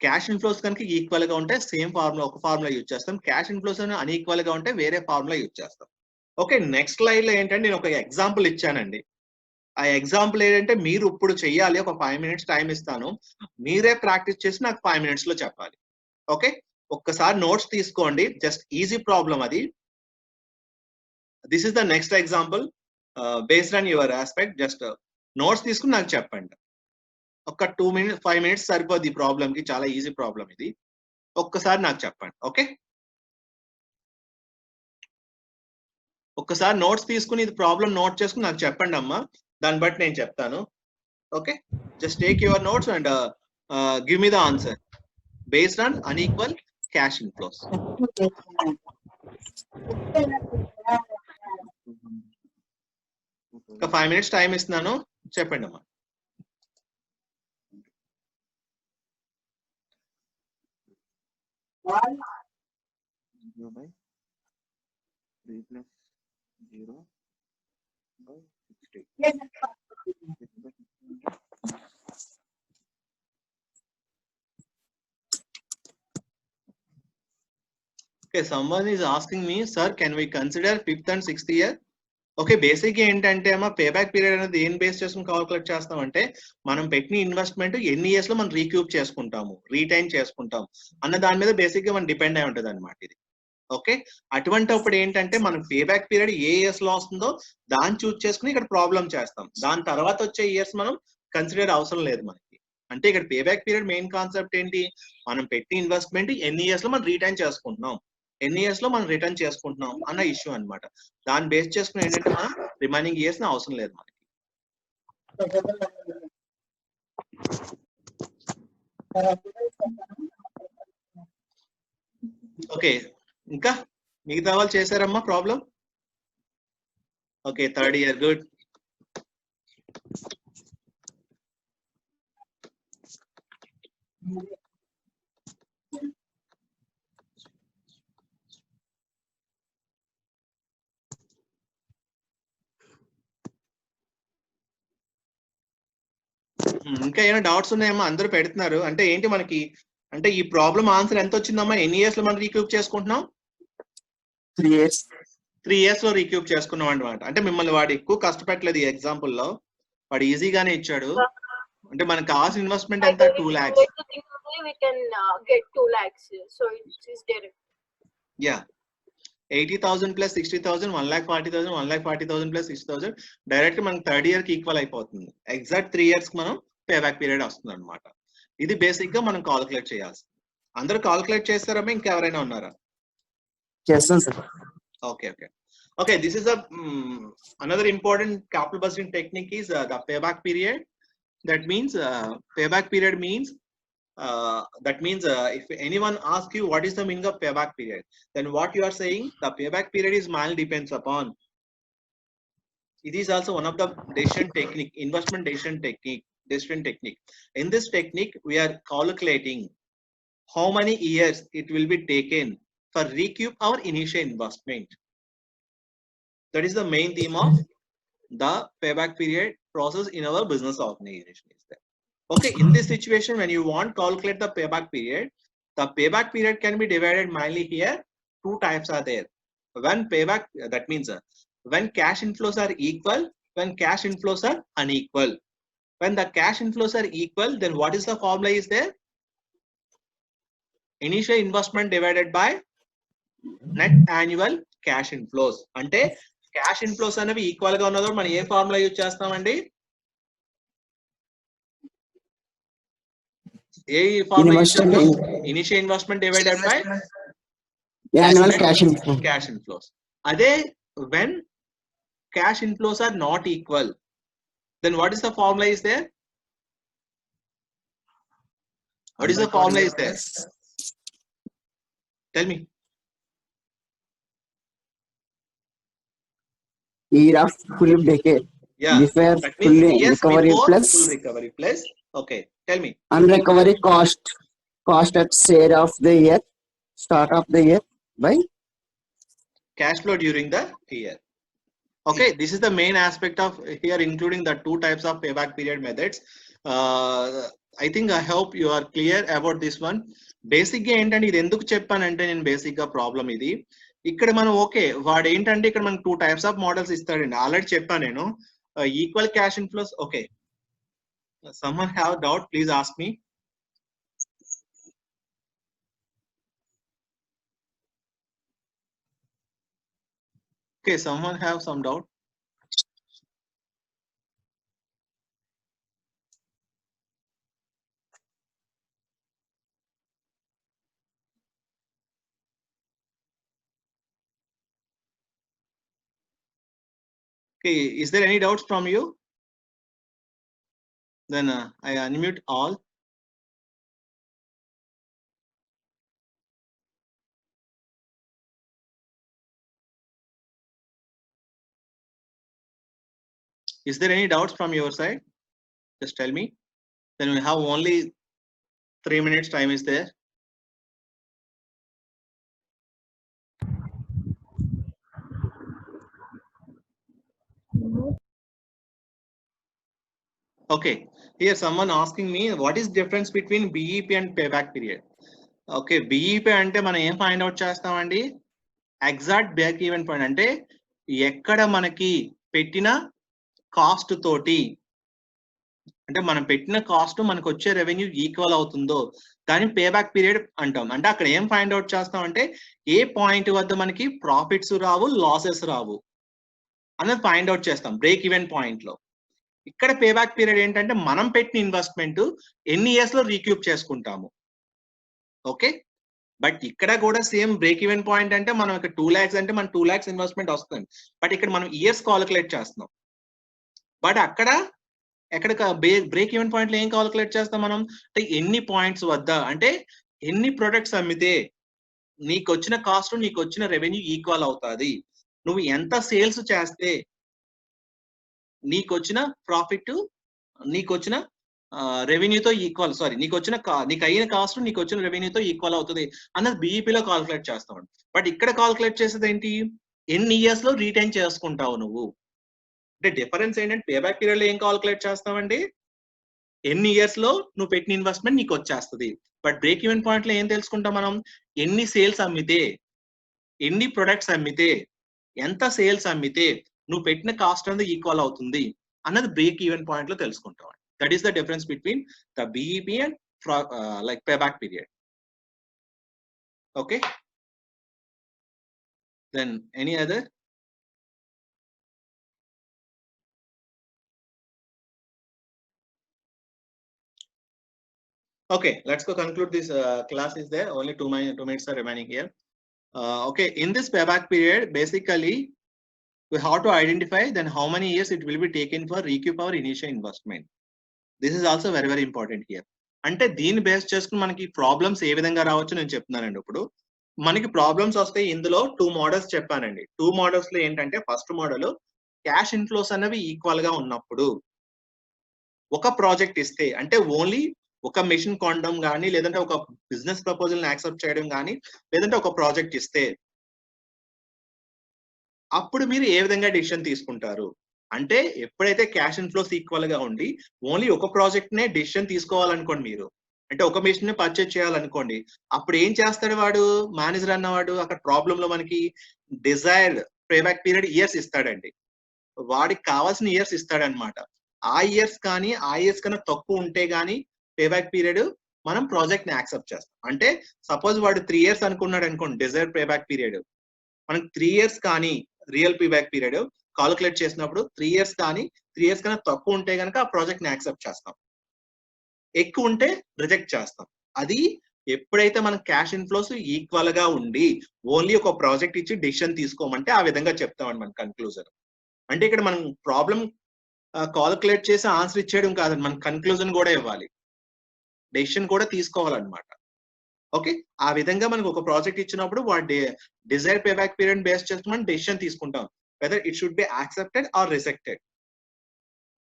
క్యాష్ ఇన్ఫ్లోస్ కనుక ఈక్వల్ గా ఉంటే సేమ్ ఫార్ములా, ఒక ఫార్ములా యూజ్ చేస్తాం. క్యాష్ ఇన్ఫ్లోస్ అన్ఈక్వల్ గా ఉంటే వేరే ఫార్ములా యూజ్ చేస్తాం. ఓకే, నెక్స్ట్ స్లైడ్ లో ఏంటంటే నేను ఒక ఎగ్జాంపుల్ ఇచ్చానండి. ఆ ఎగ్జాంపుల్ ఏంటంటే మీరు ఇప్పుడు చెయ్యాలి. ఒక 5 minutes టైం ఇస్తాను, మీరే ప్రాక్టీస్ చేసి నాకు 5 minutes లో చెప్పాలి. ఓకే, ఒక్కసారి నోట్స్ తీసుకోండి, జస్ట్ ఈజీ ప్రాబ్లం అది. This is the next example based on your aspect. Just notes తీసుకుని నాకు చెప్పండి. ఒక 5 minutes సరిపోద్ది ఈ ప్రాబ్లం కి. చాలా ఈజీ ప్రాబ్లం ఇది. ఒక్కసారి నాకు చెప్పండి. ఓకే, ఒక్కసారి నోట్స్ తీసుకుని ఇది ప్రాబ్లం నోట్ చేసుకుని నాకు చెప్పండి అమ్మా. దాన్ని బట్టి నేను చెప్తాను. Okay, just take your notes and give me the answer based on unequal cash inflows. ఒక 5 minutes టైం ఇస్తున్నాను, చెప్పండి అమ్మా. Okay, someone is asking me, sir, can we consider 5th and 6th year? Okay, basic ఏంటంటే అమ్మా payback period అనేది ఏం base చేసుకుని calculate చేస్తామంటే మనం పెట్టిన ఇన్వెస్ట్మెంట్ ఎన్ని ఇయర్స్ లో మనం రీక్యూప్ చేసుకుంటాము, రీటైన్ చేసుకుంటాం అన్న దాని మీద బేసిక్ గా మనం డిపెండ్ అయి ఉంటుంది అనమాట ఇది. ఓకే, అటువంటిప్పుడు ఏంటంటే మనం పేబ్యాక్ పీరియడ్ ఏ ఇయర్స్ లో వస్తుందో దాన్ని చూస్ చేసుకుని ఇక్కడ ప్రాబ్లం చేస్తాం. దాని తర్వాత వచ్చే ఇయర్స్ మనం కన్సిడర్ అవసరం లేదు మనకి. అంటే ఇక్కడ పేబ్యాక్ పీరియడ్ మెయిన్ కాన్సెప్ట్ ఏంటి? మనం పెట్టిన ఇన్వెస్ట్మెంట్ ఎన్ని ఇయర్స్ లో మనం రిటైన్ చేసుకుంటున్నాం, ఎన్ని ఇయర్స్ లో మనం రిటర్న్ చేసుకుంటున్నాం అన్న ఇష్యూ అనమాట. దాన్ని బేస్ చేసుకుని ఏంటంటే మనం రిమైనింగ్ ఇయర్స్ అవసరం లేదు మనకి. ఓకే, ఇంకా మిగతా వాళ్ళు చేశారమ్మా problem? Okay, third year, good. ఇంకా ఏమైనా డౌట్స్ ఉన్నాయమ్మా? అందరూ పెడుతున్నారు. అంటే ఏంటి మనకి, అంటే ఈ ప్రాబ్లం ఆన్సర్ ఎంత వచ్చిందమ్మా? ఎన్ని ఇయర్స్ లో మనం రీక్యూప్ చేసుకుంటున్నాం? 3 years. 3 years లో రీక్యూప్ చేసుకున్నాం అనమాట. అంటే మిమ్మల్ని వాడు ఎక్కువ కష్టపెట్టలేదు ఈ ఎగ్జాంపుల్ లో, వాడు ఈజీగానే ఇచ్చాడు. అంటే మనకు కావాల్సిన ఇన్వెస్ట్మెంట్ By ఎంత the 2 lakhs. accumulated thing only we can get 2 lakhs. So it is direct. Yeah. 80,000 plus 60,000, 1,40,000, 1,40,000 plus 60,000 direct మనకి థర్డ్ ఇయర్ కి ఈక్వల్ అయిపోతుంది. ఎగ్జాక్ట్ 3 years కి మనం పే బ్యాక్ పీరియడ్ వస్తుంది అనమాట. ఇది బేసిక్ గా మనం కాలిక్యులేట్ చేయాల్సి. అందరూ కాలిక్యులేట్ చేస్తారా ఇంకెవరైనా ఉన్నారా? చేస్తాను sir. Okay, this is another important capital budgeting technique is the payback period. That means payback period means if anyone asks you what is the meaning of payback period, then what you are saying, the payback period is mainly depends upon. It is also one of the decision technique, investment decision technique. In this technique, we are calculating how many years it will be taken for recoup our initial investment. That is the main theme of the payback period process in our business organization. Okay, in this situation, when you want to calculate the payback period can be divided mainly here. 2 types are there. When payback, that means when cash inflows are equal, when cash inflows are unequal. When the cash inflows are equal, then what is the formula is there? Initial investment divided by net annual cash inflows. Ante cash inflows అనేవి equal గా ఉన్నప్పుడు మనం ఏ formula use చేస్తామండి? ఏ formula use చేస్తాం? Initial investment divided by annual cash inflows. అదే when cash inflows are not equal, then what is the formula is there? What is the formula is there? Tell me. Year of full decay. Yeah. Before That full means yes, recovery before plus full recovery plus. Okay. Tell me. unrecovery cost at share of the year, start of the year by Cash flow during the year. Okay, this is the main aspect of here, including the 2 types of payback period methods. I think I hope you are clear about this one. Basic గా ఏంటంటే ఇది ఎందుకు చెప్పానంటే నేను basic గా problem ఇది. ఇక్కడ మనం ఓకే వాడు ఏంటంటే ఇక్కడ మనకు 2 types of models ఇస్తాడండి. ఆల్రెడీ చెప్పాను నేను. Equal cash inflows. Okay. Someone have doubt? Please ask me. Okay, someone have some doubt? Okay, is there any doubts from you? Then I unmute all. Is there any doubts from your side? Just tell me. Then we have only 3 minutes time is there. Okay, here someone asking me what is difference between BEP and payback period. Okay, BEP అంటే మనం ఏం find out చేస్తామండి? Exact break even point అంటే ఎక్కడ మనకి పెట్టిన cost తోటి అంటే మనం పెట్టిన కాస్ట్ మనకు వచ్చే రెవెన్యూ ఈక్వల్ అవుతుందో దాన్ని పేబ్యాక్ పీరియడ్ అంటాం. అంటే అక్కడ ఏం ఫైండ్ అవుట్ చేస్తాం అంటే ఏ పాయింట్ వద్ద మనకి ప్రాఫిట్స్ రావు, లాసెస్ రావు అన్నది ఫైండ్ అవుట్ చేస్తాం బ్రేక్ ఈవెన్ పాయింట్ లో. ఇక్కడ పేబ్యాక్ పీరియడ్ ఏంటంటే మనం పెట్టిన ఇన్వెస్ట్మెంట్ ఎన్ని ఇయర్స్ లో రీక్యూప్ చేసుకుంటాము. ఓకే, బట్ ఇక్కడ కూడా సేమ్ బ్రేక్ ఈవెన్ పాయింట్ అంటే మనం ఇక్కడ 2 lakhs అంటే మన 2 lakhs ఇన్వెస్ట్మెంట్ వస్తుంది. బట్ ఇక్కడ మనం ఇయర్స్ కాలిక్యులేట్ చేస్తున్నాం. బట్ అక్కడ బ్రేక్ ఈవెన్ పాయింట్ లో ఏం కాలిక్యులేట్ చేస్తాం మనం అంటే ఎన్ని పాయింట్స్ వద్ద అంటే ఎన్ని ప్రొడక్ట్స్ అమ్మితే నీకు వచ్చిన కాస్ట్ నీకు వచ్చిన రెవెన్యూ ఈక్వల్ అవుతుంది, నువ్వు ఎంత సేల్స్ చేస్తే నీకు వచ్చిన ప్రాఫిట్ నీకు వచ్చిన రెవెన్యూతో ఈక్వల్, నీకు అయిన కాస్ట్ నీకు వచ్చిన రెవెన్యూతో ఈక్వల్ అవుతుంది అన్నది బీఈపీలో కాలిక్యులేట్ చేస్తాం. బట్ ఇక్కడ కాలిక్యులేట్ చేసేది ఏంటి, ఎన్ని ఇయర్స్ లో రీటైన్ చేసుకుంటావు నువ్వు. అంటే డిఫరెన్స్ ఏంటంటే పేబ్యాక్ పీరియడ్ లో ఏం కాలిక్యులేట్ చేస్తామండి, ఎన్ని ఇయర్స్ లో నువ్వు పెట్టిన ఇన్వెస్ట్మెంట్ నీకు వచ్చేస్తుంది. బట్ బ్రేక్ ఈవెన్ పాయింట్ లో ఏం తెలుసుకుంటాం మనం, ఎన్ని సేల్స్ అమ్మితే, ఎన్ని ప్రొడక్ట్స్ అమ్మితే, ఎంత సేల్స్ అమ్మితే నువ్వు పెట్టిన కాస్ట్ అనేది ఈక్వల్ అవుతుంది అన్నది బ్రేక్ ఈవెన్ పాయింట్ లో తెలుసుకుంటాం. That is the difference between the BEP and like payback period. Okay. Then any other? Okay, let's go conclude this class is there. Only 2 minutes are remaining here. Okay, in this payback period, basically, we have to identify then how many years it will be taken for recoup our initial investment. This is also very, very important here. అంటే దీన్ని base చేసుకుని మనకి problems ఏ విధంగా రావచ్చు నేను చెప్తున్నానండి. ఇప్పుడు మనకి ప్రాబ్లమ్స్ వస్తాయి. ఇందులో 2 మోడల్స్ చెప్పానండి. 2 మోడల్స్ లో ఏంటంటే ఫస్ట్ మోడల్ క్యాష్ ఇన్ఫ్లోస్ అనేవి ఈక్వల్ గా ఉన్నప్పుడు ఒక ప్రాజెక్ట్ ఇస్తే అంటే ఓన్లీ ఒక మెషిన్ కొనడం కానీ లేదంటే ఒక బిజినెస్ ప్రపోజల్ ని యాక్సెప్ట్ చేయడం కానీ లేదంటే ఒక ప్రాజెక్ట్ ఇస్తే అప్పుడు మీరు ఏ విధంగా డిసిషన్ తీసుకుంటారు అంటే ఎప్పుడైతే క్యాష్ ఇన్ఫ్లోస్ ఈక్వల్ గా ఉండి ఓన్లీ ఒక ప్రాజెక్ట్ నే డిసిషన్ తీసుకోవాలనుకోండి మీరు అంటే ఒక మెషిన్ ని పర్చేజ్ చేయాలనుకోండి అప్పుడు ఏం చేస్తాడు వాడు మేనేజర్ అన్నవాడు అక్కడ ప్రాబ్లమ్ లో మనకి డిజైర్డ్ పేబ్యాక్ పీరియడ్ ఇయర్స్ ఇస్తాడండి వాడికి కావాల్సిన ఇయర్స్ ఇస్తాడనమాట ఆ ఇయర్స్ కానీ ఆ ఇయర్స్ కన్నా తక్కువ ఉంటే గానీ పేబ్యాక్ పీరియడ్ మనం ప్రాజెక్ట్ ని యాక్సెప్ట్ చేస్తాం అంటే సపోజ్ వాడు 3 years అనుకున్నాడు అనుకోండి డిజైర్డ్ పేబ్యాక్ పీరియడ్ మనకి 3 years కానీ రియల్ పేబ్యాక్ పీరియడ్ కాలిక్యులేట్ చేసినప్పుడు 3 years కానీ 3 years కన్నా తక్కువ ఉంటే కనుక ఆ ప్రాజెక్ట్ ని యాక్సెప్ట్ చేస్తాం ఎక్కువ ఉంటే రిజెక్ట్ చేస్తాం అది ఎప్పుడైతే మన క్యాష్ ఇన్ఫ్లోస్ ఈక్వల్ గా ఉండి ఓన్లీ ఒక ప్రాజెక్ట్ ఇచ్చి డిసిషన్ తీసుకోమంటే ఆ విధంగా చెప్తామండి మన కన్క్లూజన్ అంటే ఇక్కడ మనం ప్రాబ్లం కాలిక్యులేట్ చేసి ఆన్సర్ ఇచ్చేయడం కాదండి మన కన్క్లూజన్ కూడా ఇవ్వాలి డెసిషన్ కూడా తీసుకోవాలన్నమాట ఓకే ఆ విధంగా మనకు ఒక ప్రాజెక్ట్ ఇచ్చినప్పుడు వాడి డిజైర్ పేబ్యాక్ పీరియడ్ బేస్ చేసి మనం డెసిషన్ తీసుకుంటాం whether it should be accepted or rejected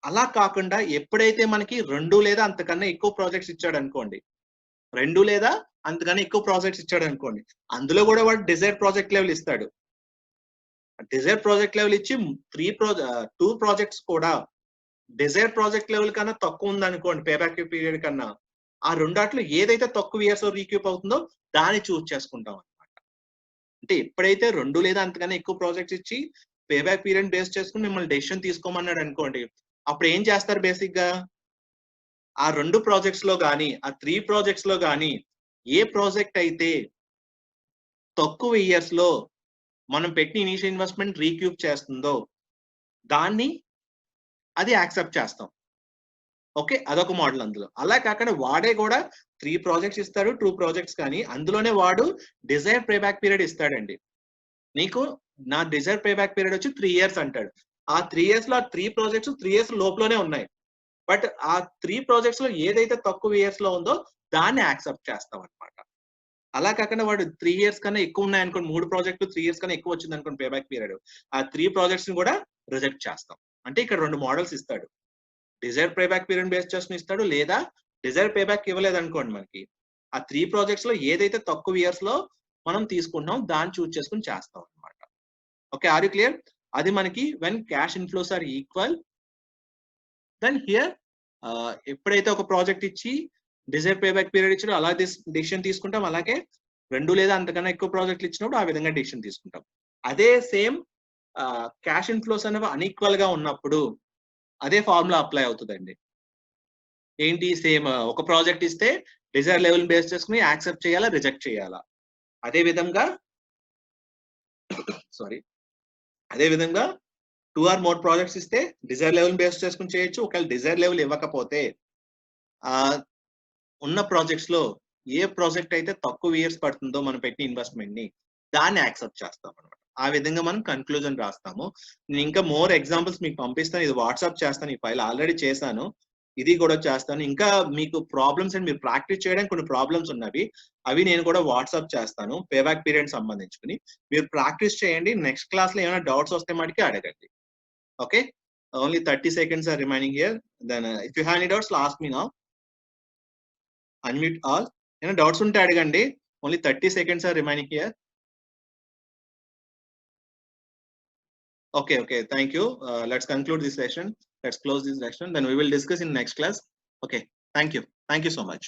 అలా కాకుండా ఎప్పుడైతే మనకి 2 లేదా అంతకన్నా ఎక్కువ ప్రాజెక్ట్స్ ఇచ్చాడు అనుకోండి 2 లేదా అంతకన్నా ఎక్కువ ప్రాజెక్ట్స్ ఇచ్చాడు అనుకోండి అందులో కూడా వాడు డిజైర్ ప్రాజెక్ట్ లెవెల్ ఇస్తాడు డిజైర్ ప్రాజెక్ట్ లెవెల్ ఇచ్చి 2 ప్రాజెక్ట్స్ కూడా డిజైర్ ప్రాజెక్ట్ లెవెల్ కన్నా తక్కువ ఉంది అనుకోండి పేబ్యాక్ పీరియడ్ కన్నా ఆ రెండాట్లో ఏదైతే తక్కువ ఇయర్స్ రీక్యూప్ అవుతుందో దాన్ని చూస్ చేసుకుంటాం అనమాట అంటే ఎప్పుడైతే 2 లేదా అంతకన్నా ఎక్కువ ప్రాజెక్ట్స్ ఇచ్చి పేబ్యాక్ పీరియడ్ బేస్ చేసుకుని మిమ్మల్ని డెసిషన్ తీసుకోమన్నాడు అనుకోండి అప్పుడు ఏం చేస్తారు బేసిక్ గా ఆ 2 ప్రాజెక్ట్స్ లో కానీ ఆ 3 ప్రాజెక్ట్స్ లో కానీ ఏ ప్రాజెక్ట్ అయితే తక్కువ ఇయర్స్ లో మనం పెట్టిన ఇనిషియల్ ఇన్వెస్ట్మెంట్ రీక్యూప్ చేస్తుందో దాన్ని అది యాక్సెప్ట్ చేస్తాం ఓకే అదొక మోడల్ అందులో అలా కాకుండా వాడే కూడా 3 ప్రాజెక్ట్స్ ఇస్తాడు 2 ప్రాజెక్ట్స్ కానీ అందులోనే వాడు డిజైర్ పేబ్యాక్ పీరియడ్ ఇస్తాడండి నీకు నా డిజైర్ పేబ్యాక్ పీరియడ్ వచ్చి 3 years అంటాడు ఆ 3 years లో 3 ప్రాజెక్ట్స్ 3 years లోపలనే ఉన్నాయి బట్ ఆ 3 ప్రాజెక్ట్స్ లో ఏదైతే తక్కువ ఇయర్స్ లో ఉందో దాన్ని యాక్సెప్ట్ చేస్తాం అనమాట అలా కాకుండా వాడు 3 years కన్నా ఎక్కువ ఉన్నాయనుకోండి 3 ప్రాజెక్టులు 3 years కన్నా ఎక్కువ వచ్చింది అనుకోండి పేబ్యాక్ పీరియడ్ ఆ 3 ప్రాజెక్ట్స్ ని కూడా రిజెక్ట్ చేస్తాం అంటే ఇక్కడ 2 మోడల్స్ ఇస్తాడు డిజైర్ పేబ్యాక్ పీరియడ్ బేస్ చేసుకుని ఇస్తాడు లేదా డిజైర్ పేబ్యాక్ ఇవ్వలేదు అనుకోండి మనకి ఆ 3 ప్రాజెక్ట్స్ లో ఏదైతే తక్కువ ఇయర్స్ లో మనం తీసుకుంటాం దాన్ని చూస్ చేసుకుని చేస్తాం అనమాట ఓకే ఆర్ యు క్లియర్ అది మనకి when cash inflows are equal then here ఎప్పుడైతే ఒక ప్రాజెక్ట్ ఇచ్చి డిజైర్ పేబ్యాక్ పీరియడ్ ఇచ్చాడో అలా డెసిషన్ తీసుకుంటాం అలాగే 2 లేదా అంతకన్నా ఎక్కువ ప్రాజెక్టులు ఇచ్చినప్పుడు ఆ విధంగా డెసిషన్ తీసుకుంటాం అదే సేమ్ క్యాష్ ఇన్ఫ్లోస్ అనేవి అన్ఈక్వల్ గా ఉన్నప్పుడు అదే ఫార్ములా అప్లై అవుతుందండి ఏంటి సేమ్ ఒక ప్రాజెక్ట్ ఇస్తే డిజైర్ లెవెల్ బేస్ చేసుకుని యాక్సెప్ట్ చేయాలా రిజెక్ట్ చేయాలా అదే విధంగా అదే విధంగా 2 or more ప్రాజెక్ట్స్ ఇస్తే డిజైర్ లెవెల్ బేస్ చేసుకుని చేయొచ్చు ఒకవేళ డిజైర్ లెవెల్ ఇవ్వకపోతే ఉన్న ప్రాజెక్ట్స్ లో ఏ ప్రాజెక్ట్ అయితే తక్కువ ఇయర్స్ పడుతుందో మనం పెట్టిన ఇన్వెస్ట్మెంట్ ని దాన్ని యాక్సెప్ట్ చేస్తాం అనమాట ఆ విధంగా మనం కన్క్లూజన్ రాస్తాము నేను ఇంకా మోర్ ఎగ్జాంపుల్స్ మీకు పంపిస్తాను ఇది వాట్సాప్ చేస్తాను ఈ ఫైల్ ఆల్రెడీ చేశాను ఇది కూడా చేస్తాను ఇంకా మీకు ప్రాబ్లమ్స్ అండ్ మీరు ప్రాక్టీస్ చేయడానికి కొన్ని ప్రాబ్లమ్స్ ఉన్నవి అవి నేను కూడా వాట్సాప్ చేస్తాను పేబ్యాక్ పీరియడ్ సంబంధించుకుని మీరు ప్రాక్టీస్ చేయండి నెక్స్ట్ క్లాస్ లో ఏమైనా డౌట్స్ వస్తే మటుకి అడగండి okay only 30 seconds are remaining here then if you have any doubts ask me now unmute all ఏమైనా డౌట్స్ ఉంటే అడగండి only 30 seconds are remaining here okay thank you let's conclude this session let's close this session then we will discuss in next class okay thank you so much